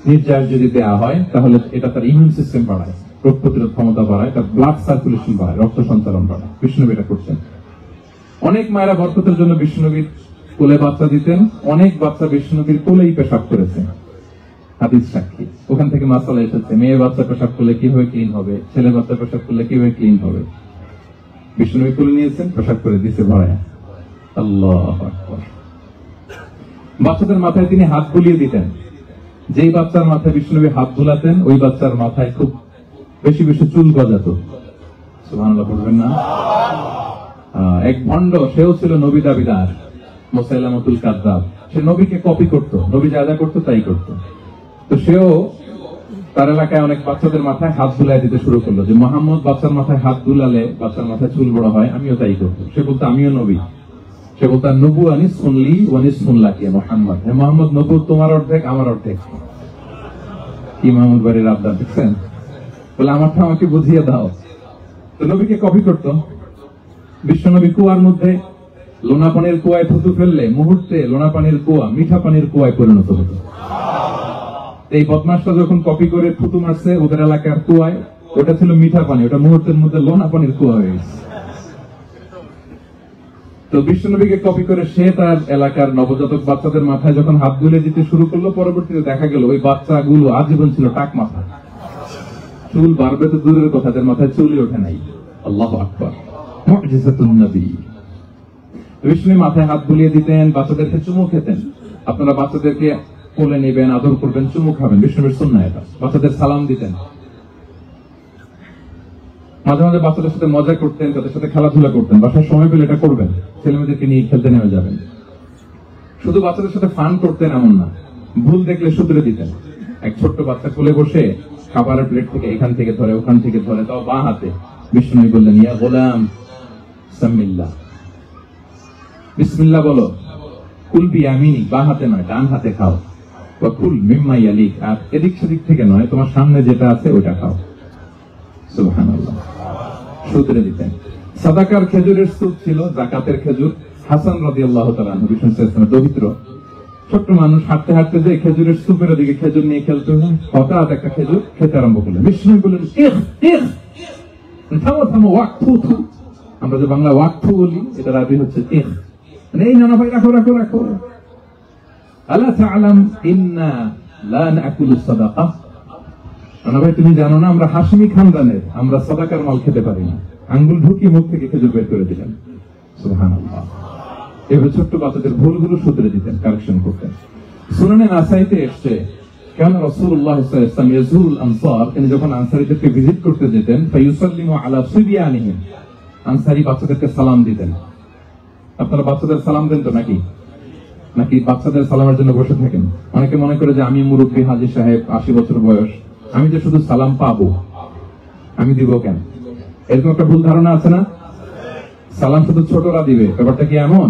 Speaker 2: নির্যাস যদি দেওয়া হয়, তাহলে এটা তার ইমিউন সিস্টেম বাড়ায়, রোগ প্রতিরোধ ক্ষমতা বাড়ায়, তার ব্লাড সার্কুলেশন বাড়ায়, রক্ত সঞ্চালন বাড়ায়। বিষ্ণুনবী এটা করছেন। অনেক মায়েরা বরকতের জন্য বিষ্ণুনবীর কোলে বাচ্চা দিতেন, অনেক বাচ্চা বিষ্ণুনবীর কোলেই পেশাব করেছে, হাদিস সাক্ষী। ওখান থেকে মাসালা এসেছে, মেয়ে বাচ্চা পেশাব করলে কিভাবে ক্লিন হবে, ছেলে বাচ্চা পেশাব করলে কিভাবে ক্লিন হবে। বিষ্ণুনবী কোলে নিয়েছেন, পেশাব করে দিয়েছে ভরায়। আল্লাহু আকবার। বাচ্চাদের মাথায় তিনি হাত বুলিয়ে দিতেন। যেই বাচ্চার মাথায় বিষ্ণুনবী হাত বুলাতেন, ওই বাচ্চার মাথায় খুব বেশি বেশি চুল গজাতো। সুবহানাল্লাহ বলবেন না? এক ভণ্ড, সেও ছিল নবী দাবিদার, মুসাইলামাতুল কাযযাব। সে নবীকে কপি করত, নবী যা যা করতো তাই করত। তো সেও তার এলাকায় অনেক বাচ্চাদের মাথায় হাত বুলাই দিতে শুরু করলো, যে মুহাম্মদ বাচ্চার মাথায় হাত বুলালে বাচ্চার মাথায় চুল বড় হয়, আমিও তাই করবো। সে বলতো আমিও নবী। সে বলতো নবু আনিস শুনলি ওয়ানিস শুনলা কে মোহাম্মদ, হে মোহাম্মদ, নবু তোমার অর্ধেক আমার অর্ধেক। কি মাহমুদ বাড়ির আবদার দেখছেন? বলে আমারটা আমাকে বুঝিয়ে দাও। তো নবীকে কপি করত। বিশ্বনবী কুয়ার মধ্যে লোনা পানির কুয়ায় থুতু ফেললে মুহূর্তে লোনা পানির কুয়া মিঠা পানির কুয়ায় পরিণত হতো। এই বদমাশটা যখন কপি করে থুতু মারছে ওদের এলাকার কুয়ায়, ওটা ছিল মিঠা পানি, ওটা মুহূর্তের মধ্যে লোনা পানির কুয়া হয়ে গেছে। তো বিশ্বনবীকে কপি করে সে তার এলাকার নবজাতক বাচ্চাদের মাথায় যখন হাত বুলিয়ে দিতে শুরু করলো, পরবর্তীতে দেখা গেল ওই বাচ্চাগুলো আজীবন ছিল টাক মাথা। চুল বাড়বে তো দূরের কথা, তাদের মাথায় চুলই ওঠে নাই। আল্লাহু আকবার। মুজিজাতুন নবী। বিষ্ণু মাথায় হাত বুলিয়ে দিতেন, বাচ্চাদেরকে চুমু খেতেন। আপনারা বাচ্চাদেরকে কোলে নেবেন, আদর করবেন, চুমু খাবেন, বিষ্ণুর সুন্নাহ এটা। বাচ্চাদের সালাম দিতেন। মাঝে মাঝে বাচ্চাদের সাথে মজা করতেন, তাদের সাথে খেলাধুলা করতেন। বাসায় সময় পেলে এটা করবেন, ছেলে মেয়েদেরকে নিয়ে খেলতে নেমে যাবেন। শুধু বাচ্চাদের সাথে ফান করতেন এমন না, ভুল দেখলে শুধরে দিতেন। এক ছোট্ট বাচ্চা কোলে বসে খাবারের প্লেট থেকে এখান থেকে ধরে ওখান থেকে ধরে, তাও বাঁ হাতে। বিষ্ণু বললেন, ইয়া গোলাম সামিল্লাহ, বিসমিল্লাহ বলো। কুল বিয়ামিনি, বাঁ হাতে নয় ডান হাতে খাও। বা কুল মিম্মা ইয়ালিক, আর এদিক সেদিক থেকে নয়, তোমার সামনে যেটা আছে ওটা খাও। সুবহানাল্লাহ। শুধরে দিতেন। সাদাকার খেজুরের স্তূপ ছিল, যাকাতের খেজুর। হাসান রাদিয়াল্লাহু তাআলা আনহু, বিষ্ণু ইসলামের দরিদ্র ছোট্ট মানুষ, হাঁটতে হাঁটতে যে খেজুরের স্তূপের দিকে খেজুর নিয়ে খেলতে, হঠাৎ একটা খেজুর খেতে আরম্ভ করলেন। বিষ্ণু বললেন, থামো থামো, ওয়াক থু থু। আমরা যে বাংলা ওয়াক থু বলি, এটা আরবি হচ্ছে তিখ। এই নানা ভাই, রাখো রাখো রাখো। আলা তাআলাম ইন্না লা নাকুলু সাদাকা। নানা ভাই, তুমি জানো না আমরা হাশমি খানদানের, আমরা সাদাকার মাল খেতে পারি না। আঙ্গুল ঢুকিয়ে মুখ থেকে খেজুর বের করে দিলেন। সুবহানাল্লাহ। এভাবে ছোট্ট বাচ্চাদের ভুলগুলো শুধরে দিতেন, কারেকশন করতেন। সুনানে নাসাইতে এসছে, কেন রাসূলুল্লাহ সাল্লাল্লাহু আলাইহি ওয়াসাল্লাম ইয়াজুরুল আনসার, তিনি যখন আনসারীদেরকে ভিজিট করতে যেতেন, ফায়ুসাল্লিমু আলা সিবিয়ানিহিম, আনসারী বাচ্চাদেরকে সালাম দিতেন। আপনারা বাচ্চাদের সালাম দেন তো নাকি? নাকি বাচ্চাদের সালামের জন্য বসে থাকেন? অনেকে মনে করে যে আমি মুরব্বী হাজী সাহেব, 80 বছর বয়স, আমি যে শুধু সালাম পাবো, আমি দিব কেন? এরকম একটা ভুল ধারণা আছে না? সালাম শুধু ছোটরা দিবে, ব্যাপারটা কি এমন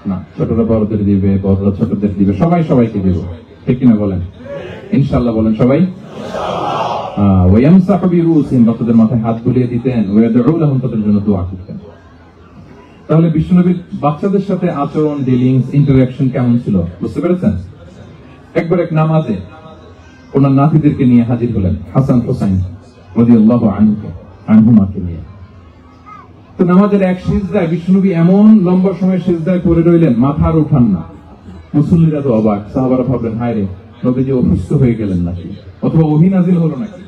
Speaker 2: না? ছোটরা বড়দের দিবে, বড়রা ছোটদের দিবে, সবাই সবাইকে দিব। ঠিক কিনা বলেন? ইনশাআল্লাহ বলেন সবাই। ওয়ায়ামসাহু বিরুসিহিম, বাচ্চাদের মাথায় হাত বুলিয়ে দিতেন। ওয়ায়াদউ লাহুম, তাদের জন্য দোয়া করতেন। তাহলে বিশ্বনবীর বাচ্চাদের সাথে আচরণ, ডিলিংস, ইন্টারঅ্যাকশন কেমন ছিল বুঝতে পেরেছেন? একবার এক নামাজে ওনার নাতিদেরকে নিয়ে হাজির হলেন, হাসান হোসাইন রাদিয়াল্লাহু আনহুমাকে নিয়ে। তো নামাজের এক সিজদায় বিষ্ণুনবী এমন লম্বা সময় সিজদায় পড়ে রইলেন, মাথার উঠান না। মুসল্লিরা তো অবাক, সাহাবারা ভাবলেন হায় রে, নবীজি অসুস্থ হয়ে গেলেন নাকি, অথবা ওহী নাজিল হলো নাকি।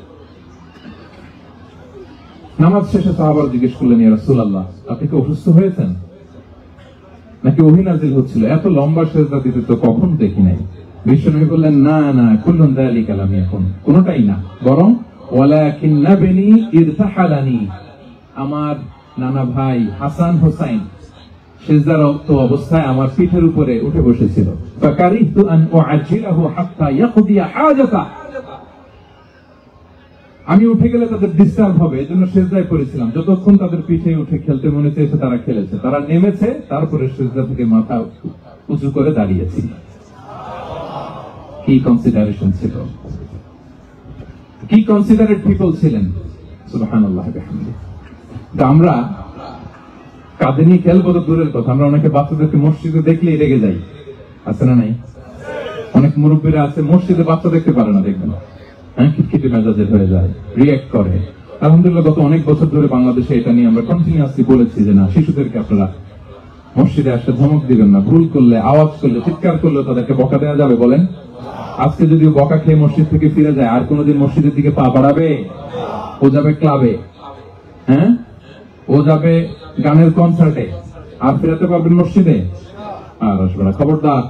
Speaker 2: নামাজ শেষে সাহাবারা জিজ্ঞেস করলেন, ইয়া রাসূলুল্লাহ, আপনি কি অসুস্থ হয়েছেন নাকি ওহী নাজিল হচ্ছিল? এত লম্বা সিজদা দিতে তো কখন দেখি নাই। বিষ্ণুনবী বললেন, না না, কুল্লুন যালিকা লাম ইয়াকুন, কোনটাই না, বরং ওয়ালাকিন্না বিনি ইরতাহালানি, আমার নানা ভাই হাসান হোসাইন সিজদারত অবস্থায় আমার পিঠের উপরে উঠে বসেছিল। ফাকারিহতু আন উআজ্জিলাহু হাত্তা ইয়াকদিয়া হাজাতা, আমি উঠে গেলে তাদের ডিস্টার্ব হবে, এজন্য সিজদায় পড়েছিলাম। যতক্ষণ তাদের পিঠে উঠে খেলতে মনে চেয়েছে তারা খেলেছে, তারা নেমেছে, তারপরে সিজদা থেকে মাথা উঁচু করে দাঁড়িয়েছি। কি কনসিডারেশন ছিল, কি কনসিডারেট পিপল ছিলেন, সুবহানাল্লাহ বিহামদিহি। আমরা কাঁধে নিয়ে খেলবো তো দূরের কথা, আমরা অনেকে বাচ্চাদেরকে মসজিদে দেখলেই রেগে যাই, আছে না নাই? অনেক মুরব্বীরা আছে মসজিদে বাচ্চা দেখতে পারে না, দেখবেন হ্যাঁ, খিটখিটে মেজাজের হয়ে যায়, রিঅ্যাক্ট করে। আলহামদুলিল্লাহ গত অনেক বছর ধরে বাংলাদেশে এটা নিয়ে আমরা কন্টিনিউয়াসলি বলেছি যে না, শিশুদেরকে আপনারা মসজিদে আসলে ধমক দিবেন না, ভুল করলে, আওয়াজ করলে, চিৎকার করলে তাদেরকে বকা দেওয়া যাবে? বলেন, আজকে যদিও বকা খেয়ে মসজিদ থেকে ফিরে যায়, আর কোনোদিন মসজিদের দিকে পা বাড়াবে? ও যাবে ক্লাবে, হ্যাঁ, ও যাবে গানের কনসার্টে, আর ফেরাতে পারবেন মসজিদে? আর আসবে না। খবরদার,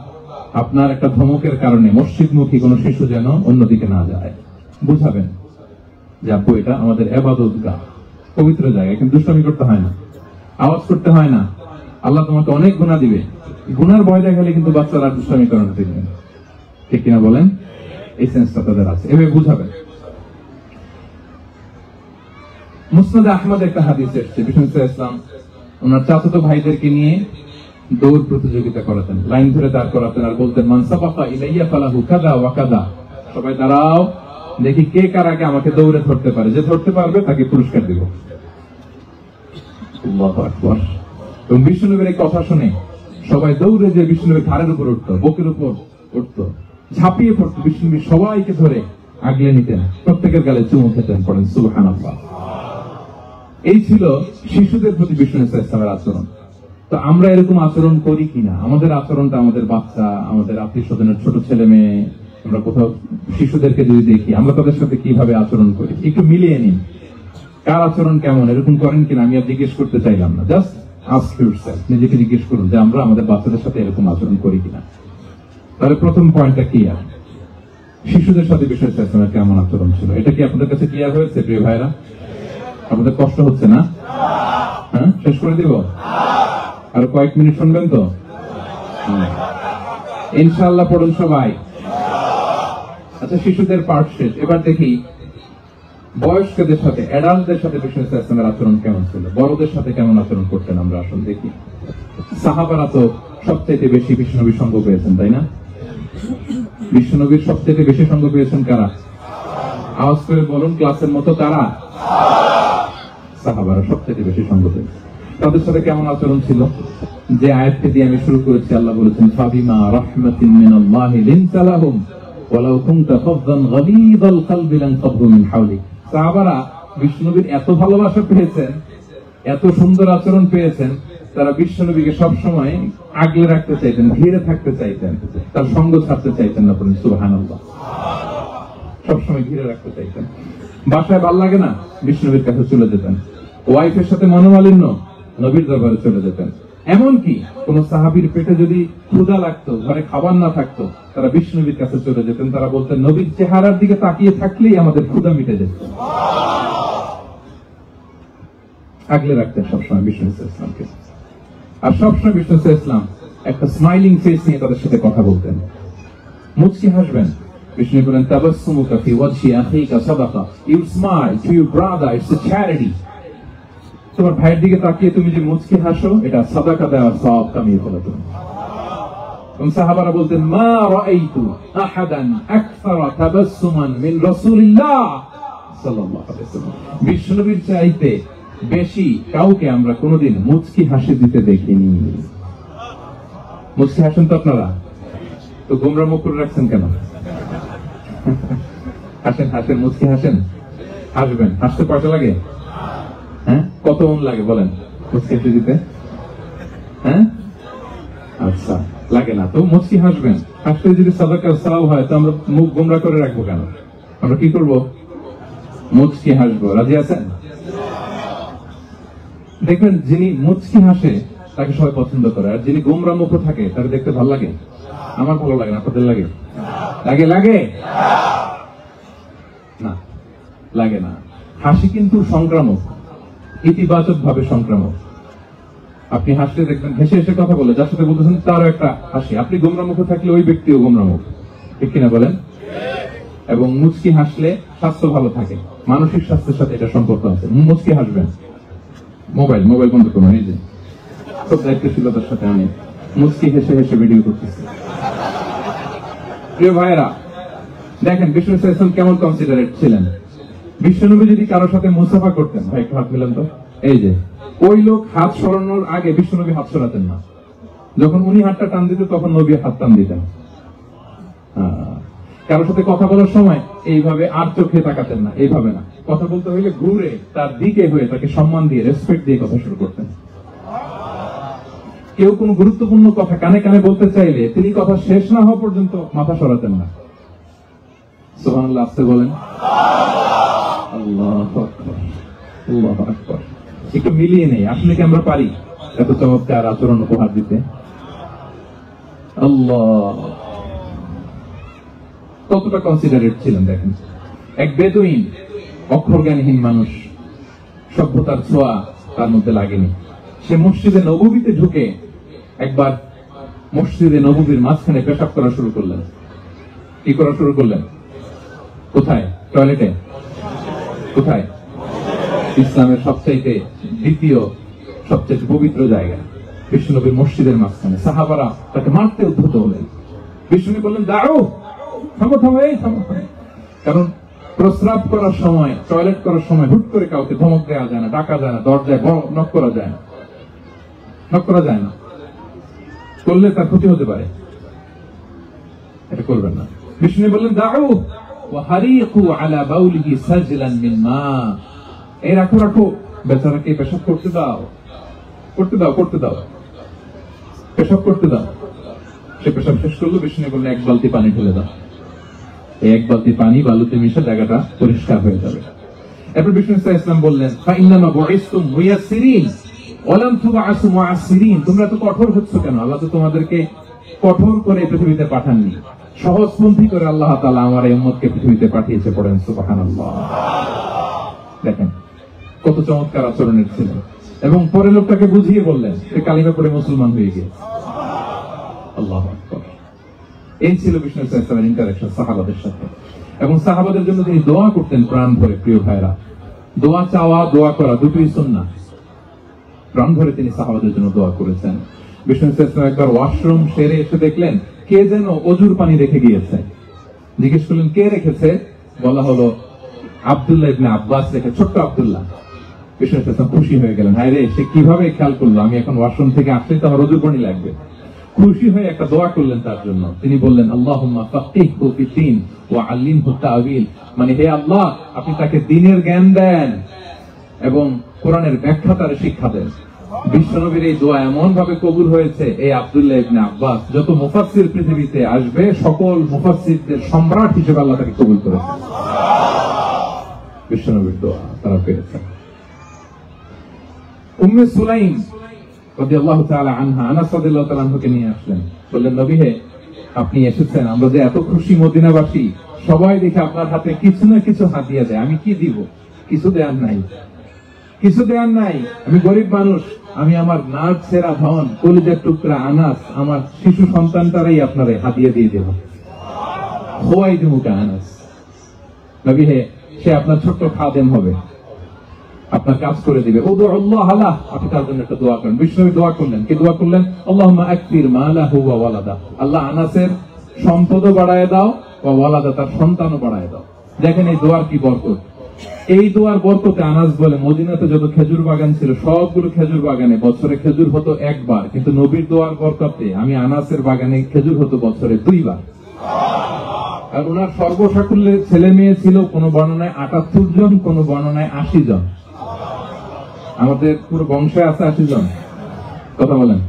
Speaker 2: আপনার একটা ধমকের কারণে মসজিদমুখী কোনো শিশু যেন অন্যদিকে না যায়। বুঝাবেন যে আপু, এটা আমাদের ইবাদতগাহ, পবিত্র জায়গা, কিন্তু দুষ্টামি করতে হয় না, আওয়াজ করতে হয় না, আল্লাহ তোমাকে অনেক গুনাহ দিবে। গুনার ভয় দেখালে কিন্তু বাচ্চারা দুষ্টামি করে না, দেখবেন, ঠিক কিনা বলেন? এই সেন্সটা তাদের আছে, এভাবে বুঝাবেন। মুসনাদে আহমদ একটা হাদিস এসেছে, বিষ্ণু ইসলাম ওনার চাচাতো ভাইদেরকে নিয়ে দৌড় প্রতিযোগিতা করাতেন, লাইন ধরে দাঁড় করাতেন, আর বলতেন, মান সাবাকা ইলাইয়া ফালাহু কাযা ওয়া কাযা, সবাই দাঁড়াও, দেখি কে কার আগে আমাকে দৌড়ে ধরতে পারে, যে ধরতে পারবে তাকে পুরস্কার দেব। আল্লাহু আকবার। এবং বিষ্ণুনবীর এই কথা শুনে সবাই দৌড়ে যে বিষ্ণুনবীর ঘাড়ের উপর উঠতো, বুকের উপর উঠতো, ঝাঁপিয়ে পড়তো, বিষ্ণুনবী সবাইকে ধরে আগলে নিতেন, প্রত্যেকের গালে চুমু খেতেন, পড়েন সুবহানাল্লাহ। এই ছিল শিশুদের প্রতি বিষ্ণু ইসলামের আচরণ। তো আমরা এরকম আচরণ করি কিনা? আমাদের আচরণটা আমাদের বাচ্চা, আমাদের আত্মীয় স্বজনের ছোট ছেলে মেয়ে, আমরা কোথাও শিশুদেরকে যদি দেখি, আমরা তাদের সাথে কিভাবে আচরণ করি, একটু মিলিয়ে নিন কার আচরণ কেমন, এরকম করেন কিনা। আমি আর জিজ্ঞেস করতে চাইলাম না, জাস্ট আস্ক ইউরসেলফ, নিজেকে জিজ্ঞেস করুন যে আমরা আমাদের বাচ্চাদের সাথে এরকম আচরণ করি কিনা। তাহলে প্রথম পয়েন্টটা ক্লিয়ার, শিশুদের সাথে বিষ্ণু ইসলামের কেমন আচরণ ছিল। এটা কি আপনাদের কাছে ক্লিয়ার হয়েছে প্রিয় ভাইরা? আপনাদের কষ্ট হচ্ছে না? হ্যাঁ, শেষ করে দিব? আর কয়েক মিনিট শুনবেন তো? ইনশাআল্লাহ পড়ুন সবাই। আচ্ছা, শিশুদের পার্ট শেষ, এবার দেখি বয়স্কদের সাথে, অ্যাডাল্টদের সাথে বিষ্ণু ইসলামের আচরণ কেমন ছিল, বড়দের সাথে কেমন আচরণ করতেন। আমরা আসুন দেখি। সাহাবারা তো সবচেয়ে বেশি বিষ্ণুনবীর সঙ্গ পেয়েছেন, তাই না? বিষ্ণুনবীর সবচেয়ে বেশি সঙ্গ পেয়েছেন কারা? আওয়াজ করে বলুন, ক্লাসের মতো কারা? সাহাবারা সবচেয়ে বেশি সঙ্গ পেয়েছেন। তাদের সাথে কেমন আচরণ ছিল? যে আয়াতটি দিয়ে আমি শুরু করেছি, আল্লাহ বলেছেন, ফাবিমা রাহমাতিন মিনাল্লাহি লিনতা লাহুম ওয়ালাউ কুনতা ফাযযান গালিযাল কলবি লানফাদু মিন হাওলিক। সাহাবারা বিষ্ণুনবীর এত ভালোবাসা পেয়েছেন, এত সুন্দর আচরণ পেয়েছেন, তারা বিষ্ণুনবীকে সবসময় আগলে রাখতে চাইতেন, ঘিরে থাকতে চাইতেন, তার সঙ্গ ছাড়তে চাইতেন না। সুবহানাল্লাহ। সবসময় ঘিরে রাখতে চাইতেন। বাসায় ভাল লাগে না, বিষ্ণুনবীর কাছে চলে যেতেন। ওয়াইফের সাথে মনোমালিন্য, নবীর দরবারে চলে যেতেন। এমনকি কোন সাহাবীর পেটে যদি ক্ষুধা লাগতো, ঘরে খাবার না থাকতো, তারা বিষ্ণুনবীর কাছে চলে যেতেন। তারা বলতেন, নবীর চেহারার দিকে তাকিয়ে থাকলেই আমাদের ক্ষুধা মিটে যেত। আগলে রাখতেন সবসময় বিষ্ণু ইসলামকে। আর সবসময় বিষ্ণু ইসলাম একটা স্মাইলিং ফেস নিয়ে তাদের সাথে কথা বলতেন, মুচকি হাসবেন। বিষ্ণু বলেন, তাবাসসুমুকা ফি ওয়াজহি আখিকা সাদাকা, you smile to your brother, it's a charity. তোমার ভাইয়ের দিকে তাকিয়ে তুমি যে মুচকি হাসো, এটা সাদাকা দেওয়ার সওয়াব কামিয়ে ফেলো তুমি। সাহাবারা বলতেন, মা রাআইতু আহাদান আকসারা তাবাসসুমান মিন রাসূলিল্লাহ সাল্লাল্লাহু আলাইহি ওয়াসাল্লাম। বিষ্ণুনবীর চাইতে বেশি কাউকে আমরা কোনোদিন মুচকি হাসি দিতে দেখিনি। মুচকি হাসেন তো আপনারা? তো গোমরা মুখ করে রাখছেন কেন? হাসেন হাসেন, মুচকি হাসেন, হাসবেন। হাসতে পয়সা লাগে? হ্যাঁ, কত মন লাগে বলেন মুচকি হাসি দিতে? হ্যাঁ, আচ্ছা, লাগে না তো মুচকি হাসবেন। হাসতে যদি সাদাকার সওয়াব হয় তো আমরা মুখ গোমরা করে রাখবো কেন? আমরা কি করব? মুচকি হাসবো। রাজি আছেন? দেখবেন যিনি মুচকি হাসে তাকে সবাই পছন্দ করে, আর যিনি গোমরা মুখ থাকে তাকে দেখতে ভালো লাগে। আমার ভালো লাগে না, আপনাদের লাগে? লাগে? লাগে না, লাগে না। হাসি কিন্তু সংক্রামক, ইতিবাচক ভাবে সংক্রামক। আপনি হাসতে দেখবেন হেসে হেসে কথা বলে, যার সাথে বলতেছেন তারও একটা হাসি। আপনি গোমরা মুখ থাকলে ওই ব্যক্তিও গোমরা মুখ, ঠিক কিনা বলেন? এবং মুচকি হাসলে স্বাস্থ্য ভালো থাকে, মানসিক স্বাস্থ্যের সাথে এটা সম্পর্ক আছে। মুচকি হাসবেন। মোবাইল বন্ধ করুন, এই যে খুব দায়িত্বশীলতার সাথে আমি মুচকি হেসে হেসে ভিডিও করতেছি। প্রিয় ভাইয়েরা, দেখেন বিষ্ণু ইসলাম কেমন কনসিডারেট ছিলেন। বিশ্বনবী যদি কারোর সাথে মুসাফা করতেন, ভাই একটু হাত মিলান তো, এই যে ওই লোক হাত সরানোর আগে বিশ্বনবী হাত সরাতেন না। যখন উনি হাতটা টান দিতেন তখন নবী হাত টান দিতেন। কারোর সাথে কথা বলার সময় এইভাবে আর চোখে তাকাতেন না, এইভাবে না। কথা বলতে হইলে ঘুরে তার দিকে হয়ে তাকে সম্মান দিয়ে, রেসপেক্ট দিয়ে কথা শুরু করতেন। কেউ কোন গুরুত্বপূর্ণ কথা কানে কানে বলতে চাইলে তিনি কথা শেষ না হওয়া পর্যন্ত মাথা সরাতেন না। সুবহানাল্লাহ, আস্তে বলেন। আল্লাহু আকবার, আল্লাহু আকবার। একটু মিলিয়ে নেই, আসলে কি আমরা পারি এত চমৎকার আচরণ উপহার দিতে? আল্লাহ, কতটা কনসিডারেট ছিলেন দেখেন। এক বেদুইন, অক্ষর জ্ঞানহীন মানুষ, সভ্যতার ছোঁয়া তার মধ্যে লাগেনি। সে মসজিদে নববীতে ঢুকে একবার মসজিদে নববীর মাঝখানে পেশাব করা শুরু করলেন। কি করা শুরু করলেন? কোথায়? টয়লেটে? কোথায়? ইসলামের সবচাইতে দ্বিতীয় সবচেয়ে পবিত্র জায়গা বিশ্বনবীর মসজিদের মাঝখানে। সাহাবারা তাকে মারতে উদ্ধত হলেন। বিশ্বনবী বললেন, দাঁড়ো, থামো থামো, এই থামো। কারণ প্রস্রাব করার সময়, টয়লেট করার সময় হুট করে কাউকে ধমক দেওয়া যায় না, ডাকা যায় না, দরজায় নক করা যায় না, করলে তার ক্ষতি হতে পারে, এটা করবেন না। বিষ্ণু বললেন, দাও ওয়া হারিকু আলা বাউলিহি সাজলান মিন মা। এই রাখো, বেচারাকে পেশাব করতে দাও, পেশাব করতে দাও। সে পেশাব শেষ করলো। বিষ্ণু বললেন, এক বালতি পানি ঢেলে দাও। এই এক বালতি পানি বালুতে মিশে জায়গাটা পরিষ্কার হয়ে যাবে। এরপর বিষ্ণু ইসলাম বললেন, ফাইন্নামা বুইসতুম মুয়াসসিরিন ওয়া লাম তুবআসু মুআসসিরিন। তোমরা তো কঠোর হচ্ছ কেন? আল্লাহ তো তোমাদেরকে কঠোর করে পৃথিবীতে পাঠাননি, সহজপন্থী করে আল্লাহ তাআলা আমার এই উম্মতকে পৃথিবীতে পাঠিয়েছে। পড়েন সুবহানাল্লাহ। দেখেন কত চমৎকার আচরণের ছিলেন। এবং পরে লোকটাকে বুঝিয়ে বললেন, সে কালিমা পড়ে মুসলমান হয়ে গিয়েছে। আল্লাহু আকবার। এই ছিল বিষ্ণু ইসলামের ইন্টারেকশন সাহাবাদের সাথে। এবং সাহাবাদের জন্য তিনি দোয়া করতেন প্রাণ ভরে। প্রিয় ভাইরা, দোয়া চাওয়া, দোয়া করা দুটোই সুন্নাহ। প্রাণ ভরে তিনি সাহাবাদের জন্য দোয়া করেছেন। বিষ্ণু ইসলাম একবার ওয়াশরুম সেরে এসে দেখলেন কে যেন অজুর পানি রেখে গিয়েছে। জিজ্ঞেস করলেন, কে রেখেছে? বলা হলো, আব্দুল্লাহ ইবনে আব্বাস রেখে, ছোট্ট আব্দুল্লাহ। বিষ্ণু ইসলাম খুশি হয়ে গেলেন, হায় রে, সে কিভাবে খেয়াল করলো, আমি এখন ওয়াশরুম থেকে আসলেই তো আমার অজুর পানি লাগবে। খুশি হয়ে একটা দোয়া করলেন তার জন্য। তিনি বললেন, আল্লাহুম্মা ফাক্কিহহু ফিদ্দীন ওয়া আল্লিমহু তা'ওয়িল। মানে হে আল্লাহ, আপনি তাকে দ্বীনের জ্ঞান দেন এবং কোরআনের ব্যাখ্যা তার শিক্ষা দেন। বিশ্বনবীর এই দোয়া এমন ভাবে কবুল হয়েছে, এই আব্দুল্লাহ ইবনে আব্বাস যত মুফাসসির পৃথিবীতে আসবে সকল মুফাসসিরদের সম্রাট হিসেবে আল্লাহ তাকে কবুল করেছেন। বিশ্বনবীর দোয়া তারা পেয়েছেন। উম্মে সুলাইম রাদিয়াল্লাহু তাআলা আনহা, আনাস রাদিয়াল্লাহু তাআলা আনহুকে নিয়ে আসলেন। বললেন, নবী হে, আপনি এসেছেন, আমরা যে এত খুশি মদিনাবাসী, সবাই দেখে আপনার হাতে কিছু না কিছু হাদিয়া দেয়। আমি কি দিব? কিছু দেয়ার নাই। আমি গরিব মানুষ, আমি আমার নাক ছেঁড়া ধন, কলিজার টুকরা আনাস, আমার শিশু সন্তানটারাই আপনারে হাদিয়া দিয়ে দেব। খোয়াই দেবুকা আনাস। নবী হে, সে আপনার ছোট্ট খাদেম হবে, আপনার কাজ করে দিবে। উদুল্লাহ আলাহ, আপনি তার জন্য একটা দোয়া করেন। বিষ্ণু দোয়া করলেন, কি দোয়া করলেন? আল্লাহুম্মা আকসির মালাহু ওয়া ওয়ালাদা। আল্লাহ আনাসের সম্পদও বাড়ায় দাও, ওয়া ওয়ালাদা, তার সন্তানও বাড়ায় দাও। দেখেন এই দোয়ার কি বরকত। এই দোয়ার বরকতে আনাস বলে, মদিনাতে যত খেজুর বাগান ছিল সবগুলো খেজুর বাগানে বছরে খেজুর হতো একবার, কিন্তু নবীর দোয়ার বরকতে আমি আনাসের বাগানে খেজুর হতো বছরে 2 বার। আর ওনার সর্বসাকুল্যের ছেলে মেয়ে ছিল কোন বর্ণনায় 78 জন, কোন বর্ণনায় 80 জন। আমাদের পুরো বংশে আছে 80 জন, কথা বলেন।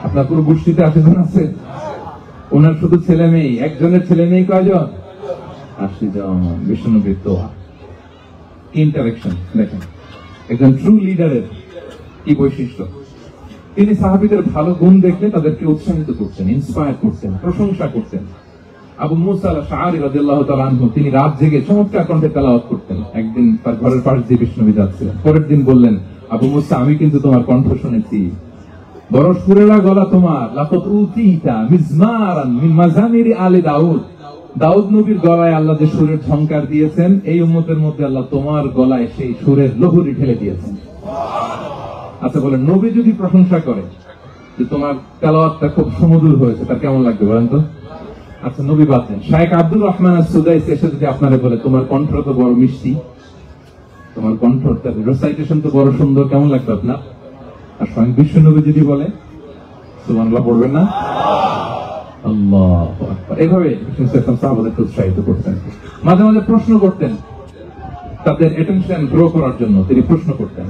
Speaker 2: আপনার পুরো গোষ্ঠীতে 80 জন আছে। ওনার শুধু ছেলে মেয়ে, একজনের ছেলে মেয়ে কয়জন? 80 জন। বিষ্ণুনবীর দোয়া, ইন্টারেকশন দেখেন একজন ট্রু লিডারের কি বৈশিষ্ট্য। তিনি সাহাবীদের ভালো গুণ দেখলে তাদেরকে উৎসাহিত করতেন, ইন্সপায়ার করতেন, প্রশংসা করতেন। আবু মুসা আল-আশআরী রাদিয়াল্লাহু তাআলা আনহু তিনি রাত জেগে চমৎকার কণ্ঠে তেলাওয়াত করতেন। একদিন তার ঘরের পাশ দিয়ে বিষ্ণুনবী যাচ্ছিলেন, পরের দিন বললেন, আবু মুসা আমি কিন্তু তোমার কণ্ঠ শুনেছি, বড় সুরেলা গলা তোমার। লাকাদ উতিতা মিজমারান মিন মাজামিরি আলি দাউদ, দাউদ নবীর গলায় আল্লাহ যে সুরের ঝংকার দিয়েছেন, এই উম্মতের মধ্যে আল্লাহ তোমার গলায় সেই সুরের লহরী ঢেলে দিয়েছেন। আচ্ছা বলেন, নবী যদি প্রশংসা করে যে তোমার তেলাওয়াতটা খুব সুমধুর হয়েছে, তার কেমন লাগবে বলেন তো? আচ্ছা নবী বাদ দেন, শায়েখ আব্দুর রহমান আস-সুদাইস এসে যদি আপনারা বলে তোমার কণ্ঠ তো বড় মিষ্টি, তোমার কণ্ঠ রেসাইটেশন তো বড় সুন্দর, কেমন লাগবে আপনার? আর স্বয়ং বিশ্বনবী যদি বলে সুবহানাল্লাহ পড়বেন না? আল্লাহু আকবার। এইভাবে সাহাবাদেরকে উৎসাহিত করতেন। মাঝে মাঝে প্রশ্ন করতেন, তাদের অ্যাটেনশন গ্রো করার জন্য তিনি প্রশ্ন করতেন।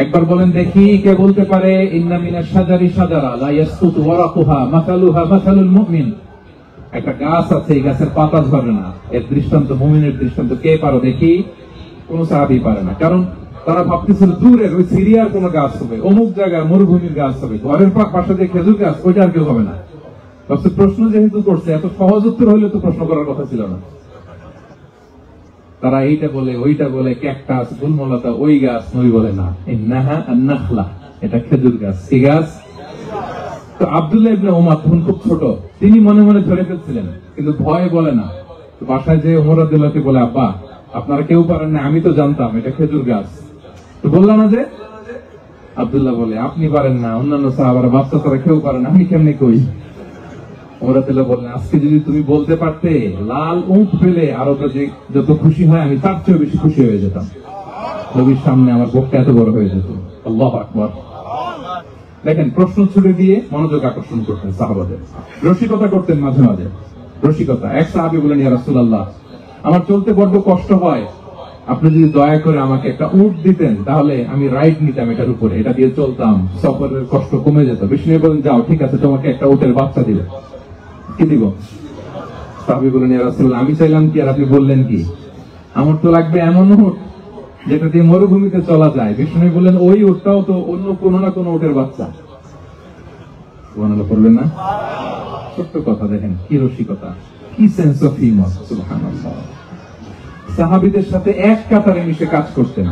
Speaker 2: একবার বলেন দেখি, কে বলতে পারে ইন্না মিনাশ শাজারি শাজারা লা ইয়াসকুতু ওয়ারাকুহা মাসালুহা মাসালুল মুমিন, একটা গাছ আছে, এই গাছের পাতা ঝরে না, এর দৃষ্টান্ত মুমিনের দৃষ্টান্ত। কে পারো দেখি? কোন সাহাবী পারে না, কারণ তারা ভাবতেছিল দূরের ওই সিরিয়ার কোন গাছ হবে, অমুক জায়গার মরুভূমির গাছ হবে, ঘরের পাশে যে খেজুর গাছ ওইটা আর কেউ হবে না। প্রশ্ন যেহেতু করছে, এত সহজ উত্তর হইলে তো প্রশ্ন করার কথা ছিল না। তারা এইটা বলে ওইটা বলে, ক্যাকটাস গুলমলতা ওই গাছ, নবী বলে না, ইন্নাহা আন-নাখলা, এটা খেজুর গাছ। কি গাছ? তো আব্দুল্লাহ ইবনে উমার তখন খুব ছোট, তিনি মনে মনে ধরে ফেলছিলেন, কিন্তু ভয়ে বলে না। তো বাসায় যে ওমর রাদিয়াল্লাহু বলে, আব্বা আপনারা কেউ পারেন না, আমি তো জানতাম এটা খেজুর গাছ। তো বললাম না যে, আব্দুল্লাহ বলে আপনি পারেন না, অন্যান্য সাহাবারা বাচ্চা তারা কেউ পারে না, আমি কেমনে কই? ওমর রাদিয়াল্লাহু বললেন, আজকে যদি তুমি বলতে পারতে লাল উট পেলে আরবরা যে যত খুশি হয়, আমি তার চেয়েও বেশি খুশি হয়ে যেতাম। নবীর সামনে আমার বুকটা এত বড় হয়ে যেত। আল্লাহু আকবার। দেখেন, প্রশ্ন ছুড়ে দিয়ে মনোযোগ আকর্ষণ করতেন সাহাবাদের, রসিকতা করতেন মাঝে মাঝে। রসিকতা, এক সাহাবী বলেন, ইয়া রাসূলুল্লাহ আমার চলতে বড্ড কষ্ট হয়, আপনি যদি দয়া করে আমাকে একটা উট দিতেন, তাহলে আমি রাইড নিতাম এটার উপরে, এটা দিয়ে চলতাম, সফরের কষ্ট কমে যেত। বিষ্ণু বলেন, যাও ঠিক আছে, তোমাকে একটা উটের বাচ্চা দিবে। কি দিব? সাহাবী বলেন, ইয়া রাসূলুল্লাহ আমি চাইলাম কি আর আপনি বললেন কি? আমার তো লাগবে এমন উট যেটা দিয়ে মরুভূমিতে চলা যায়। বিষ্ণু বললেন, ওই উটটাও তো অন্য কোনো না কোনো উটের বাচ্চা। সুবহানাল্লাহ পড়বেন না? ছোট্ট কথা, দেখেন কি রসিকতা, কি সেন্স অফ হিউমার। সুবহানাল্লাহ। সাহাবীদের সাথে এক কাতারে মিশে কাজ করতেন,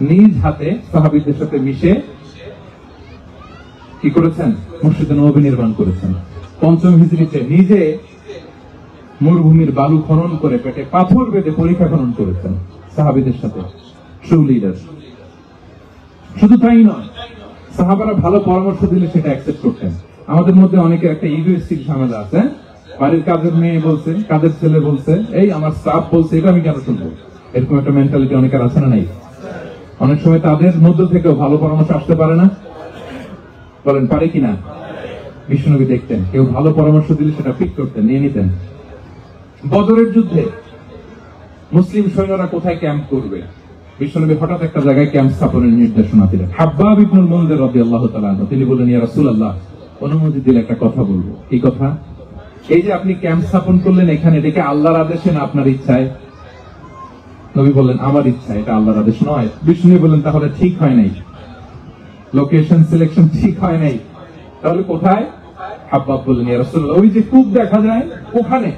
Speaker 2: নিজ হাতে সাহাবীদের সাথে মিশে কি করেছেন? মসজিদে নববী নির্মাণ করেছেন। পঞ্চম হিজরিতে নিজে মরুভূমির বালু খনন করে পেটে পাথর বেঁধে পরীক্ষা খনন করেছেন সাহাবীদের সাথে। True leader. শুধু তাই নয়, সাহাবারা ভালো পরামর্শ দিলে সেটা অ্যাকসেপ্ট করতেন। আমাদের মধ্যে অনেকের একটা ইগোইস্টিক ঝামেলা আছে, বাড়ির কাজের মেয়ে বলছে, কাজের ছেলে বলছে, এই আমার স্টাফ বলছে, এটা আমি কেন শুনবো? এরকম একটা মেন্টালিটি অনেকের আছে না? নাই? অনেক সময় তাদের মধ্য থেকেও ভালো পরামর্শ আসতে পারে না? বলেন পারে কিনা? বিষ্ণুনবী দেখতেন, কেউ ভালো পরামর্শ দিলে সেটা পিক করতেন, নিয়ে নিতেন। বদরের যুদ্ধে মুসলিম সৈন্যরা কোথায় ক্যাম্প করবে, বিশ্বনবী হঠাৎ একটা জায়গায় ক্যাম্প স্থাপনের নির্দেশনা দিলেন। হাব্বাব ইবনুল মুনজির রাদিয়াল্লাহু তাআলা আনহু তিনি বললেন, ইয়া রাসূলুল্লাহ অনুমতি দিলে একটা কথা বলবো। কি কথা? এই যে আপনি ক্যাম্প স্থাপন করলেন এখানে, এটা কি আল্লাহর আদেশে না আপনার ইচ্ছায়? নবী বললেন, আমার ইচ্ছা, এটা আল্লাহর আদেশ নয়। বিষ্ণু বললেন, তাহলে ঠিক হয় নাই, লোকেশন সিলেকশন ঠিক হয় নাই, তাহলে কোথায়? হাব্বাব বললেন, ইয়া রাসূলুল্লাহ ওই যে কূপ দেখা যায় ওখানে,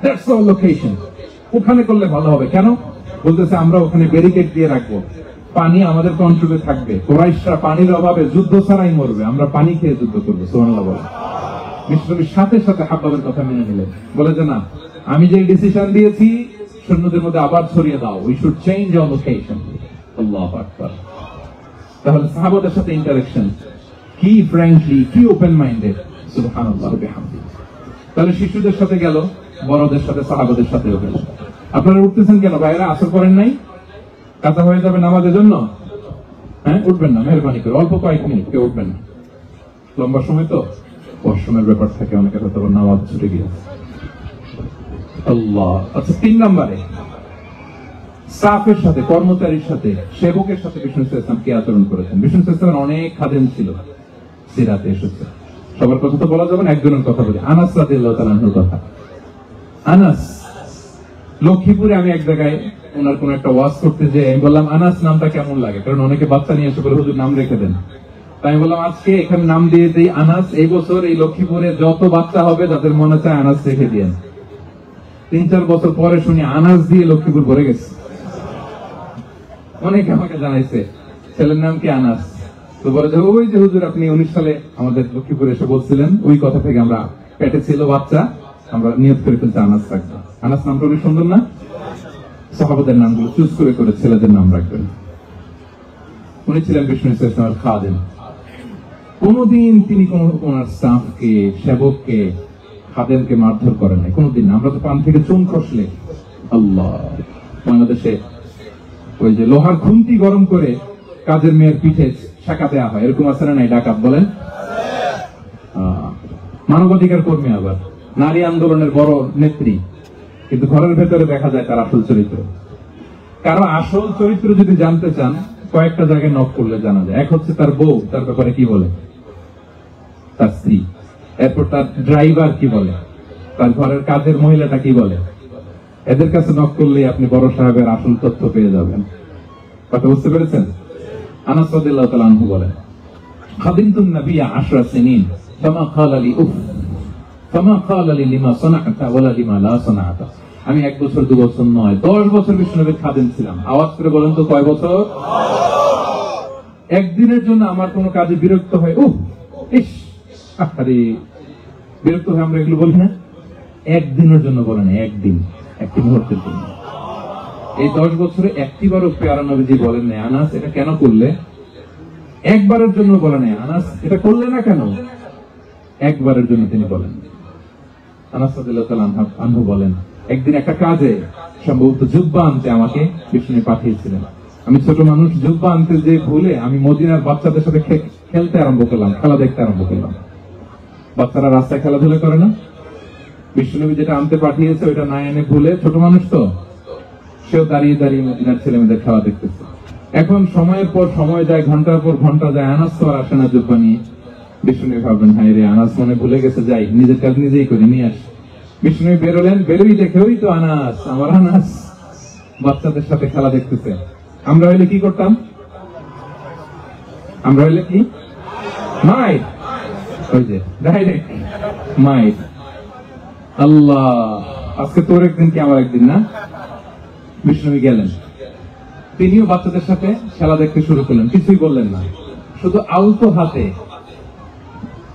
Speaker 2: দ্যাটস আওয়ার লোকেশন, ওখানে করলে ভালো হবে। কেন? বলতেছে আমরা ওখানে ব্যারিকেড দিয়ে রাখবো, পানি আমাদের কন্ট্রোলে থাকবে, কুরাইশরা পানির অভাবে যুদ্ধ ছাড়াই মরবে, আমরা পানি খেয়ে যুদ্ধ করবো। সুবহানাল্লাহ বলে। বিশ্বনবীর সাথে সাথে হাব্বাবের কথা মেনে নিলেন, বলে যে না, আমি যে ডিসিশন দিয়েছি সৈন্যদের মধ্যে আবার ছড়িয়ে দাও, we should change our location. আল্লাহু আকবার। তাহলে সাহাবাদের সাথে ইন্টারেকশন কি ফ্র্যাঙ্কলি, কি ওপেন মাইন্ডেড। সুবহানাল্লাহ বিহামদিহি। তাহলে শিশুদের সাথে গেল, বড়দের সাথে, সাহাবাদের সাথেও গেল। আপনারা উঠতেছেন কেন ভাইরা? আসর করেন নাই? কাজা হয়ে যাবে নামাজের জন্য? হ্যাঁ, উঠবেন না মেহরবানি করে, অল্প কয়েক মিনিট, কেউ উঠবেন না। লম্বা সময় তো ওয়াশরুমের ব্যাপার থাকে, অনেকের হয়তো নামাজ ছুটে গিয়েছে। আল্লাহ। আচ্ছা, 3 নম্বরে স্টাফের সাথে, কর্মচারীর সাথে, সেবকের সাথে বিষ্ণু ইসলাম কি আচরণ করেছেন? বিষ্ণু ইসলামের অনেক খাদেম ছিল, সিরাতে এসেছে। সবার কথা তো বলা যাবে না, একজনের কথা বলি। আনাস রাদিয়াল্লাহু তাআলা আনহুর কথা। আনাস লক্ষ্মীপুরে, আমি এক জায়গায় ওনার কোন একটা ওয়াজ করতে যে আমি বললাম আনাস নামটা কেমন লাগে, কারণ অনেকে বাচ্চা নিয়ে এসে বলে হুজুর নাম রেখে দেন। তাই আমি বললাম আজকে এখানে নাম দিয়ে দিই আনাস। এই বছর এই লক্ষ্মীপুরে যত বাচ্চা হবে যাদের মনে চায় আনাস রেখে দিয়েন। 3-4 বছর পরে শুনি আনাস দিয়ে লক্ষ্মীপুর ভরে গেছে। অনেকে আমাকে জানাইছে ছেলের নাম কি আনাস। তো বলে যে ওই যে হুজুর আপনি 19 সালে আমাদের লক্ষ্মীপুরে এসে বলছিলেন, ওই কথা থেকে আমরা পেটে ছিল বাচ্চা, আমরা নিয়ত করে ফেলছি আনাস রাখবো। আনাস নামটা অনেক সুন্দর না? সাহাবাদের নামগুলো চুজ করে করে ছেলেদের নাম রাখবেন। উনি ছিলেন বিষ্ণু ইসলামের খাদেম। কোনদিন তিনি কোন ওনার স্টাফকে, সেবককে, খাদেমকে মারধর করেন নাই কোনদিন। আমরা তো পান থেকে চুন খসলে আল্লাহ, বাংলাদেশে ওই যে লোহার খুন্তি গরম করে কাজের মেয়ের পিঠে শাঁকা দেওয়া হয়, এরকম আছে না নাই? ডাকাত বলেন। মানবাধিকার কর্মী, আবার নারী আন্দোলনের বড় নেত্রী, কিন্তু ঘরের ভেতরে দেখা যায় তার আসল চরিত্র। কারণ আসল চরিত্র যদি জানতে চান কয়েকটা জায়গায় নক করলে জানা যায়। এক হচ্ছে তার বউ, তার ব্যাপারে কি বলে, তার স্ত্রী। এরপর তার ড্রাইভার কি বলে, তার ঘরের কাজের মহিলাটা কি বলে। এদের কাছে নক করলে আপনি বড় সাহেবের আসল তথ্য পেয়ে যাবেন। কথা বুঝতে পেরেছেন? আনাস রাদিয়াল্লাহু তাআলা আনহু বলেন, খাদিমতুন নবিয়্য 10 সিনিন ফামা ক্বালা লি উফ ফামা ক্বালা লি লিমা সানা'তা ওয়ালা লিমা লা সানা'তা। আমি 1 বছর 2 বছর নয়, 10 বছর বিষ্ণুনবীর খাদেম ছিলাম। আওয়াজ করে বলেন তো কয় বছর? একদিনের জন্য আমার কোনো কাজে বিরক্ত হয়, উফ ইস আরে বিরক্ত হয়, আমরা এগুলো বলি না? একদিনের জন্য বলেন, একদিন, একটি মুহূর্তের জন্য। এই 10 বছরে একটিবারও পেয়ারা নবীজি বলেন না আনাস এটা কেন করলে? একবারের জন্য বলেন না আনাস এটা করলে না কেন? একবারের জন্য তিনি বলেন। আনাস রাদিয়াল্লাহু তাআলা আনহু বলেন, একদিন একটা কাজে সম্ভবত জুব্বা আনতে আমাকে বিষ্ণু পাঠিয়েছিলেন। আমি ছোট মানুষ, জুব্বা আনতে যে ভুলে আমি মদিনার বাচ্চাদের সাথে খেলতে আরম্ভ করলাম, খেলা দেখতে আরম্ভ করলাম। বাচ্চারা রাস্তায় খেলাধুলা করে না? বিষ্ণুনবী যেটা আনতে পাঠিয়েছে ওইটা না এনে ভুলে, ছোট মানুষ তো, সেও দাঁড়িয়ে দাঁড়িয়ে মদিনার ছেলে মেয়েদের খেলা দেখতেছে। এখন সময়ের পর সময় যায়, ঘন্টার পর ঘন্টা যায়, আনাস তো আর আসে না জুব্বা নিয়ে। বিষ্ণুনবী ভাবলেন হায় রে আনাস মনে ভুলে গেছে, যাই নিজের কাজ নিজেই করে নিয়ে আস। বিষ্ণুনবী বেরোলেন, বেরোই দেখে ওই তো আনাস, আমার আনাস বাচ্চাদের সাথে খেলা দেখতেছে। আমরা হইলে কি করতাম? আমরা হইলে কি মাইর, ওই যে ডাইরেক্ট মাইর। আল্লাহ, আজকে তোর একদিন কি আমার একদিন না? বিষ্ণুনবী গেলেন, তিনিও বাচ্চাদের সাথে খেলা দেখতে শুরু করলেন, কিছুই বললেন না, শুধু আলতো হাতে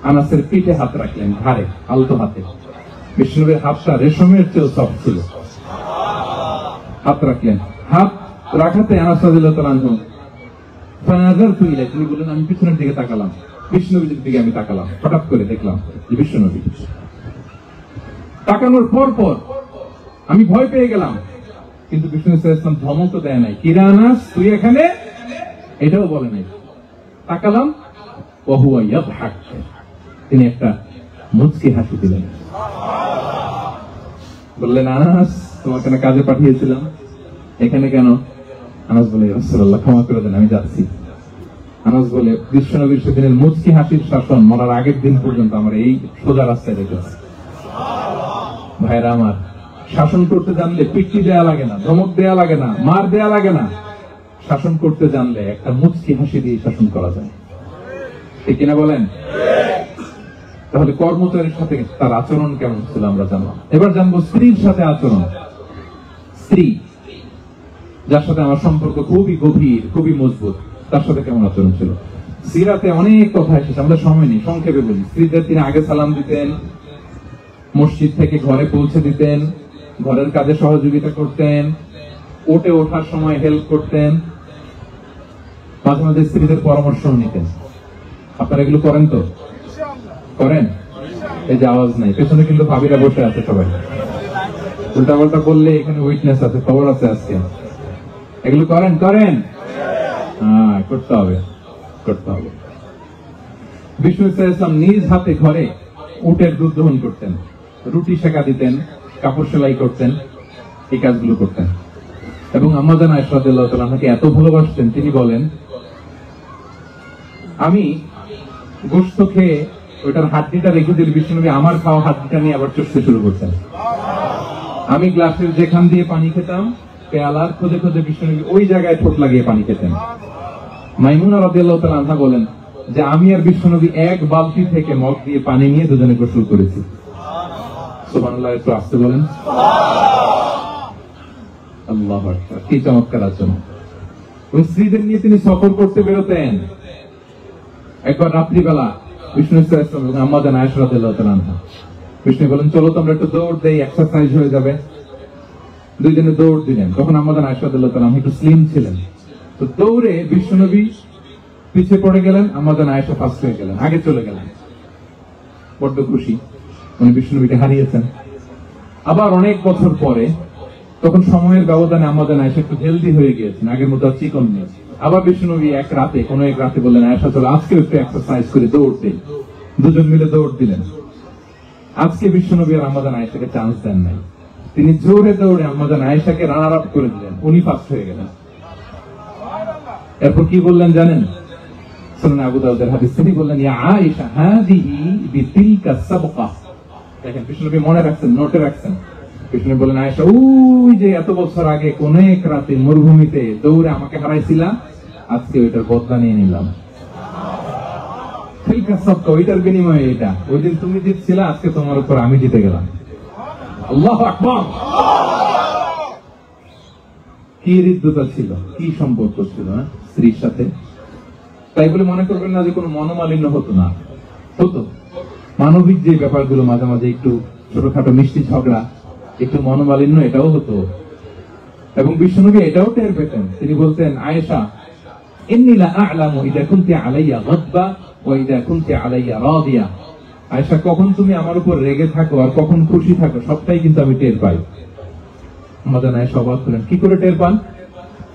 Speaker 2: আনাসের পিঠে হাত রাখলেন, ঘাড়ে আলতো হাতে। বিষ্ণুনবীর হাতটা রেশমের চেয়েও সফট ছিল। হাত রাখলেন, হাত রাখাতে আনাস রাদিয়াল্লাহু তাআলা আনহু ফানাযারতু ইলাইহি, তিনি বললেন আমি পিছনের দিকে তাকালাম, বিষ্ণুনবীর দিকে আমি তাকালাম, হঠাৎ করে দেখলাম যে বিষ্ণুনবী। তাকানোর পর পর আমি ভয় পেয়ে গেলাম, কিন্তু বিষ্ণু সাল্লাল্লাহু আলাইহি ওয়াসাল্লাম ধমক তো দেয় নাই, কিরা আনাস তুই এখানে, এটাও বলে নাই। তাকালাম, ওয়া হুয়া ইয়াদহাক, তিনি একটা মুচকি হাসি দিলেন। বললেন আনাস তোমাকে না কাজে পাঠিয়েছিলাম, এখানে কেন? আনাস বলে রাসূলুল্লাহ ক্ষমা করে দেন, আমি যাচ্ছি। আনাস বলে বিশ্বনবীর সেদিনের মুচকি হাসির শাসন মরার আগের দিন পর্যন্ত আমার এই সোজা রাস্তায় রেখেছে। ভাইরা আমার, শাসন করতে জানলে পিট্টি দেয়া লাগে না, ধমক দেয়া লাগে না, মার দেয়া লাগে না। শাসন করতে জানলে একটা মুচকি হাসি দিয়ে শাসন করা যায়, ঠিক কিনা বলেন? তাহলে কর্মচারীর সাথে তার আচরণ কেমন ছিল আমরা জানলাম। এবার জানবো স্ত্রীর সাথে আচরণ। স্ত্রী যার সাথে আমার সম্পর্ক খুবই গভীর, খুবই মজবুত, তার সাথে কেমন আচরণ ছিল? সিরাতে অনেক কথা এসেছে, আমাদের সময় নেই, সংক্ষেপে বলি। স্ত্রীদের তিনি আগে সালাম দিতেন, মসজিদ থেকে ঘরে পৌঁছে দিতেন, ঘরের কাজে সহযোগিতা করতেন, ওঠে ওঠার সময় হেল্প করতেন, মাঝে মাঝে স্ত্রীদের পরামর্শ নিতেন। আপনারা এগুলো করেন তো? করেন? এই যে আওয়াজ নাই, পেছনে কিন্তু ভাবিরা বসে আছে সবাই। উল্টা পাল্টা বললে এখানে উইটনেস আছে, খবর আছে আজকে। এগুলো করেন? করেন? হ্যাঁ, করতে হবে, করতে হবে। বিষ্ণু সাল্লাল্লাহু আলাইহি ওয়াসাল্লাম নিজ হাতে ঘরে উটের দুধ দহন করতেন, রুটি সেকা দিতেন, কাপড় সেলাই করতেন, এই কাজগুলো করতেন। এবং আম্মা জান আয়েশা রাদিয়াল্লাহু তাআলা আনহাকে এত ভালোবাসতেন, তিনি বলেন, আমি গোশত খেয়ে ওইটার হাড্ডিটা রেখে দিলে বিষ্ণুনবী আমার খাওয়া হাড্ডিটা নিয়ে আবার চষতে শুরু করতেন। আমি গ্লাসের যেখান দিয়ে পানি খেতাম, পেয়ালার খোঁজে খোঁজে বিষ্ণুনবী ওই জায়গায় ঠোঁট লাগিয়ে পানি খেতেন। মাইমুনা রাদিয়াল্লাহু তাআলা আনহা বলেন যে আমি আর বিষ্ণুনবী এক বালতি থেকে মগ দিয়ে পানি নিয়ে দুজনে গোসল করেছি। সুবহানাল্লাহ, একটু আসতে বলেন। আল্লাহু আকবার, কি চমৎকার আচরণ। ওই স্ত্রীদের নিয়ে তিনি সফর করতে বেরোতেন। একবার রাত্রিবেলা বিষ্ণু ইসলাম এবং আম্মা জান আয়েশা রাদিয়াল্লাহু তাআলা আনহা, বিষ্ণু বলেন চলো তো আমরা একটু দৌড় দেই, এক্সারসাইজ হয়ে যাবে। দুইজনে দৌড় দিলেন। তখন আম্মা জান আয়েশা রাদিয়াল্লাহু তাআলা আনহা একটু স্লিম ছিলেন, তো দৌড়ে বিষ্ণুনবী পিছিয়ে পড়ে গেলেন, আম্মা জান আয়েশা ফার্স্ট হয়ে গেলেন, আগে চলে গেলেন। বড্ড খুশি, উনি বিষ্ণুনবীকে হারিয়েছেন। আবার অনেক বছর পরে, তখন সময়ের ব্যবধানে আম্মা জান আয়েশা একটু হেলদি হয়ে গিয়েছেন, আগের মতো আর চিকন নেই। আবার বিষ্ণুনবী এক রাতে বললেন, আয়েশা চলো আজকে একটু এক্সারসাইজ করে দৌড় দেই। দুজন মিলে দৌড় দিলেন। আজকে বিষ্ণুনবী আর আম্মা জান আয়েশাকে চান্স দেন নাই, তিনি জোরে দৌড়ে আম্মা জান আয়েশাকে রানার আপ করে দিলেন, উনি ফার্স্ট হয়ে গেলেন। এরপর কি বললেন জানেন? সুনান আবু দাউদের হাদিস, তিনি বললেন, ইয়া আয়েশা হাদিহি বিতিলকা সাবকা। দেখেন বিষ্ণুনবী মনে রাখছেন, নোটে রাখছেন। বিষ্ণু বললেন, আয়েশা ওই যে এত বছর আগে কোন এক রাতে মরুভূমিতে দৌড়ে আমাকে হারাইছিলা, আজকে ওইটার বদলা নিয়ে নিলাম। ওইটার বিনিময়ে এটা, ওই দিন তুমি জিতছিলা, আজকে তোমার উপর আমি জিতে গেলাম। আল্লাহু আকবার। কি হৃদ্যতা ছিল, কি সম্পর্ক ছিল না স্ত্রীর সাথে। তাই বলে মনে করবেন না যে কোনো মনোমালিন্য হতো না, হতো। মানবিক যে ব্যাপারগুলো, মাঝে মাঝে একটু ছোটখাটো মিষ্টি ঝগড়া, একটু মনোমালিন্য, এটাও হতো। এবং বিষ্ণুনবী এটাও টের পেতেন। তিনি বলতেন, আয়েশা ইন্নী লা আ'লামু ইযা কুনতি আলাইয়া গাদবা ওয়া ইযা কুনতি আলাইয়া রাদিয়া। আয়েশা, কখন তুমি আমার উপর রেগে থাকো আর কখন খুশি থাকো, সবটাই কিন্তু আমি টের পাই। আমাদের আয়েশা অবাক হলেন, কি করে টের পান?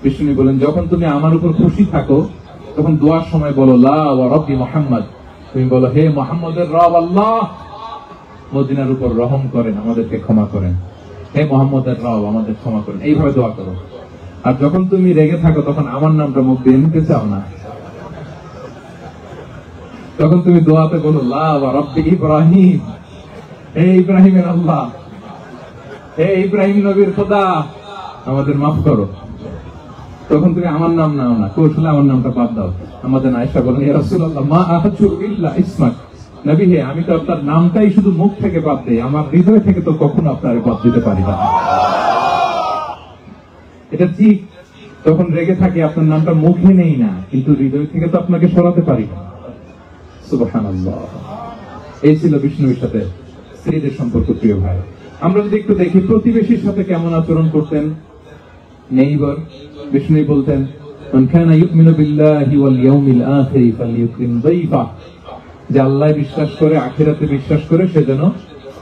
Speaker 2: বিষ্ণুনবী বলেন, যখন তুমি আমার উপর খুশি থাকো তখন দোয়ার সময় বলো লা ওয়া রাব্বি মুহাম্মদ, তুমি বলো হে মুহাম্মদের রব আল্লাহ, মদিনার উপর রহম করেন, আমাদেরকে ক্ষমা করেন। হে মুহাম্মদের রব, আমাদের ক্ষমা করেন, এইভাবে দোয়া করো। আর যখন তুমি রেগে থাকো তখন আমার নামটা মুখ দিয়ে নিতে চাও না, তখন তুমি দোয়াতে বলো লা ওয়া রাব্বি ইব্রাহিম, হে ইব্রাহিমের আল্লাহ, হে ইব্রাহিম নবীর খোদা, আমাদের মাফ করো। তখন তুমি আমার নাম নাও না, কৌশলে আমার নামটা বাদ দাও। আমাদের আয়েশা বলেন, ইয়া রাসূলুল্লাহ মা আহাজু ইল্লা ইসমাক, নবী হে, আমি তো আপনার নামটাই শুধু মুখ থেকে বাদ দেই, আমার হৃদয় থেকে তো কখনো আপনার বাদ দিতে পারি না। এটা ঠিক, তখন রেগে থাকে, আপনার নামটা মুখে নেই না, কিন্তু হৃদয় থেকে তো আপনাকে সরাতে পারি না। সুবহানাল্লাহ। এই ছিল বিষ্ণুর সাথে স্ত্রীদের সম্পর্ক। প্রিয় ভাই, আমরা যদি একটু দেখি প্রতিবেশীর সাথে কেমন আচরণ করতেন। নেইবার, বিষ্ণু বলতেন, মান কানা ইউমিনু বিল্লাহি ওয়াল ইয়াউমিল আখির ফালইউকরিম দাইফা, যে আল্লাহ বিশ্বাস করে, আখিরাতে বিশ্বাস করে, সে যেন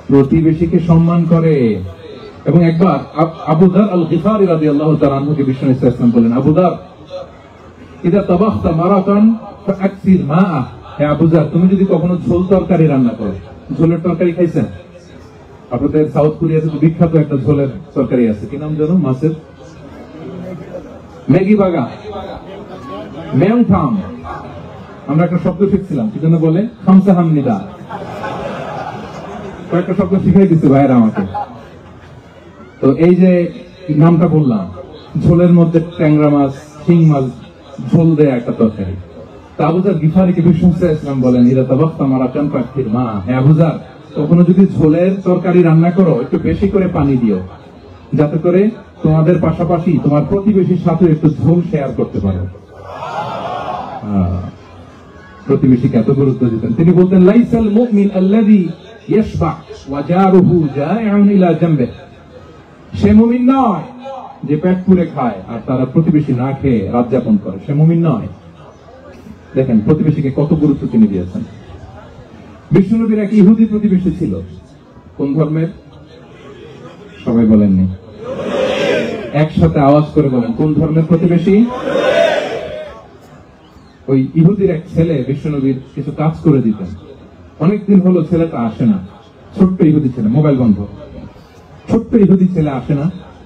Speaker 2: প্রতিবেশীকে সম্মান করে। এবং একবার আবু যার আল গিফারি রাদিয়াল্লাহু তাআলা আনহুকে বিষ্ণু সাল্লাল্লাহু আলাইহি ওয়াসাল্লাম বলেন, আবু যার ইদা তাবাখতা মারাতান ফাআকসির মাআ, হে আবু যার, তুমি যদি কখনো ঝোল তরকারি রান্না করো, ঝোলের তরকারি খাইছেন? আপনাদের সাউথ কোরিয়াতে তো বিখ্যাত একটা ঝোলের তরকারি আছে, কি নাম জানো? মাছের ম্যাগি বাগা, মেয়ংথাম। আমরা একটা শব্দ শিখছিলাম, কি যেন বলে? খামসা হামনিদা। কয়েকটা শব্দ শিখাই দিচ্ছে ভাইয়েরা আমাকে। তো এই যে নামটা বললাম, ঝোলের মধ্যে ট্যাংরা মাছ, শিং মাছ ঝোল দেয়া একটা তরকারি। তা আবু যার গিফারিকে বিষ্ণু সাল্লাল্লাহু আলাইহি ওয়াসাল্লাম বলেন, ইদা তাবাখতা মারাতান ফাকফির মা, হে আবু যার, কখনো যদি ঝোলের তরকারি রান্না করো, একটু বেশি করে পানি দিও, যাতে করে তোমাদের পাশাপাশি তোমার প্রতিবেশীর সাথে একটু ঝোল শেয়ার করতে পারো। প্রতিবেশীকে এত গুরুত্ব দিতেন। তিনি বলতেন, লাইসাল মুমিন আল্লাযী ইয়াশবা ওয়া জারুহু জাইউন ইলা জামবিহি, সে মুমিন নয় যে পেট পুরে খায় আর তারা প্রতিবেশী না খেয়ে রাত যাপন করে, সে মুমিন নয়। দেখেন প্রতিবেশীকে কত গুরুত্ব তিনি দিয়েছেন। বিষ্ণুনবীর এক ইহুদি প্রতিবেশী ছিল। কোন ধর্মের? সবাই বলেননি, একসাথে আওয়াজ করে বলেন, কোন ধর্মের প্রতিবেশী? ওই ইহুদির এক ছেলে বিষ্ণুনবীর কিছু কাজ করে দিতেন। অনেকদিন হলো ছেলেটা আসে না, ছোট্ট ইহুদি ছেলে, মোবাইল বন্ধ। ছোট্ট ইহুদি ছেলে আসে না,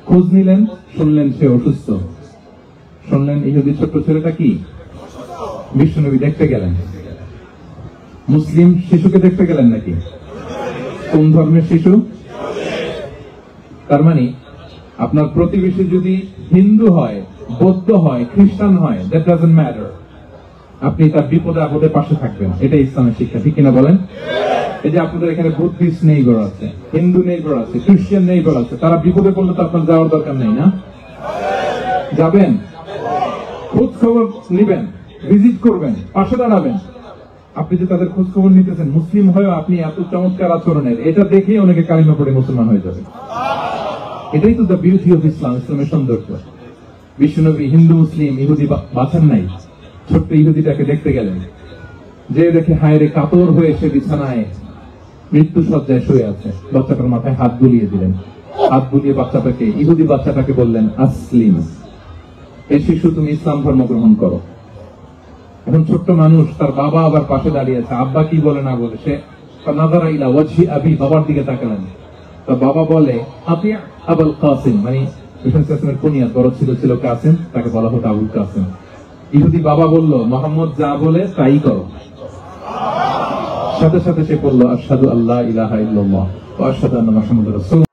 Speaker 2: খোঁজ নিলেন, শুনলেন সে অসুস্থ, শুনলেন ইহুদি ছোট্ট ছেলেটা কি, বিশ্বনবী দেখতে গেলেন। মুসলিম শিশুকে দেখতে গেলেন নাকি? কোন ধর্মের শিশু? তার মানে আপনার প্রতিবেশী যদি হিন্দু হয়, বৌদ্ধ হয়, খ্রিস্টান হয়, দ্যাট ডাজন্ট ম্যাটার, আপনি তার বিপদে আপদে পাশে থাকবেন। এটা ইসলামের শিক্ষা, ঠিক কিনা বলেন? এই যে আপনাদের এখানে বুদ্ধিস্ট নেইবার আছে, হিন্দু নেইবার আছে, খ্রিস্টান নেইবার আছে, তারা বিপদে পড়লে তো আপনার যাওয়ার দরকার নেই না? যাবেন, খোঁজ খবর নিবেন, ভিজিট করবেন, পাশে দাঁড়াবেন। আপনি যে তাদের খোঁজ খবর নিতেছেন, মুসলিম হয়েও আপনি এত চমৎকার আচরণের, এটা দেখে অনেকে কালিমা পড়ে মুসলমান হয়ে যাবে। এটাই তো দ্য বিউটি অফ ইসলাম, ইসলামের সৌন্দর্য। বিশ্বনবী হিন্দু মুসলিম ইহুদি বাছান নাই, ছোট্ট ইহুদিটাকে দেখতে গেলেন, যে দেখে হায়রে কাতর হয়ে সে বিছানায় মৃত্যু সজ্জায় শুয়ে আছে, বাচ্চাটার মাথায় হাত বুলিয়ে দিলেন। হাত বুলিয়ে বাচ্চাটাকে, ইহুদি বাচ্চাটাকে বললেন, আসলিম, এ শিশু তুমি ইসলাম ধর্ম গ্রহণ করো। এখন ছোট্ট মানুষ, তার বাবা আবার পাশে দাঁড়িয়ে আছে, আব্বা কি বলে না বলে, সে নাযারা ইলা ওয়াজহি আবি, বাবার দিকে তাকালেন। তো বাবা বলে আতিয়া আবুল কাসিম, মানে ইসলামের কুনিয়াত, বড় ছিল কাসিম, তাকে বলা হতো আবুল কাসিম। ইহুদি বাবা বলল, মোহাম্মদ যা বলে তাই করো। সাথে সাথে সে বলল, আশহাদু আল্লা ইলাহা ইল্লাল্লাহ ওয়া আশহাদু আন্না মুহাম্মাদুর রাসূলুল্লাহ।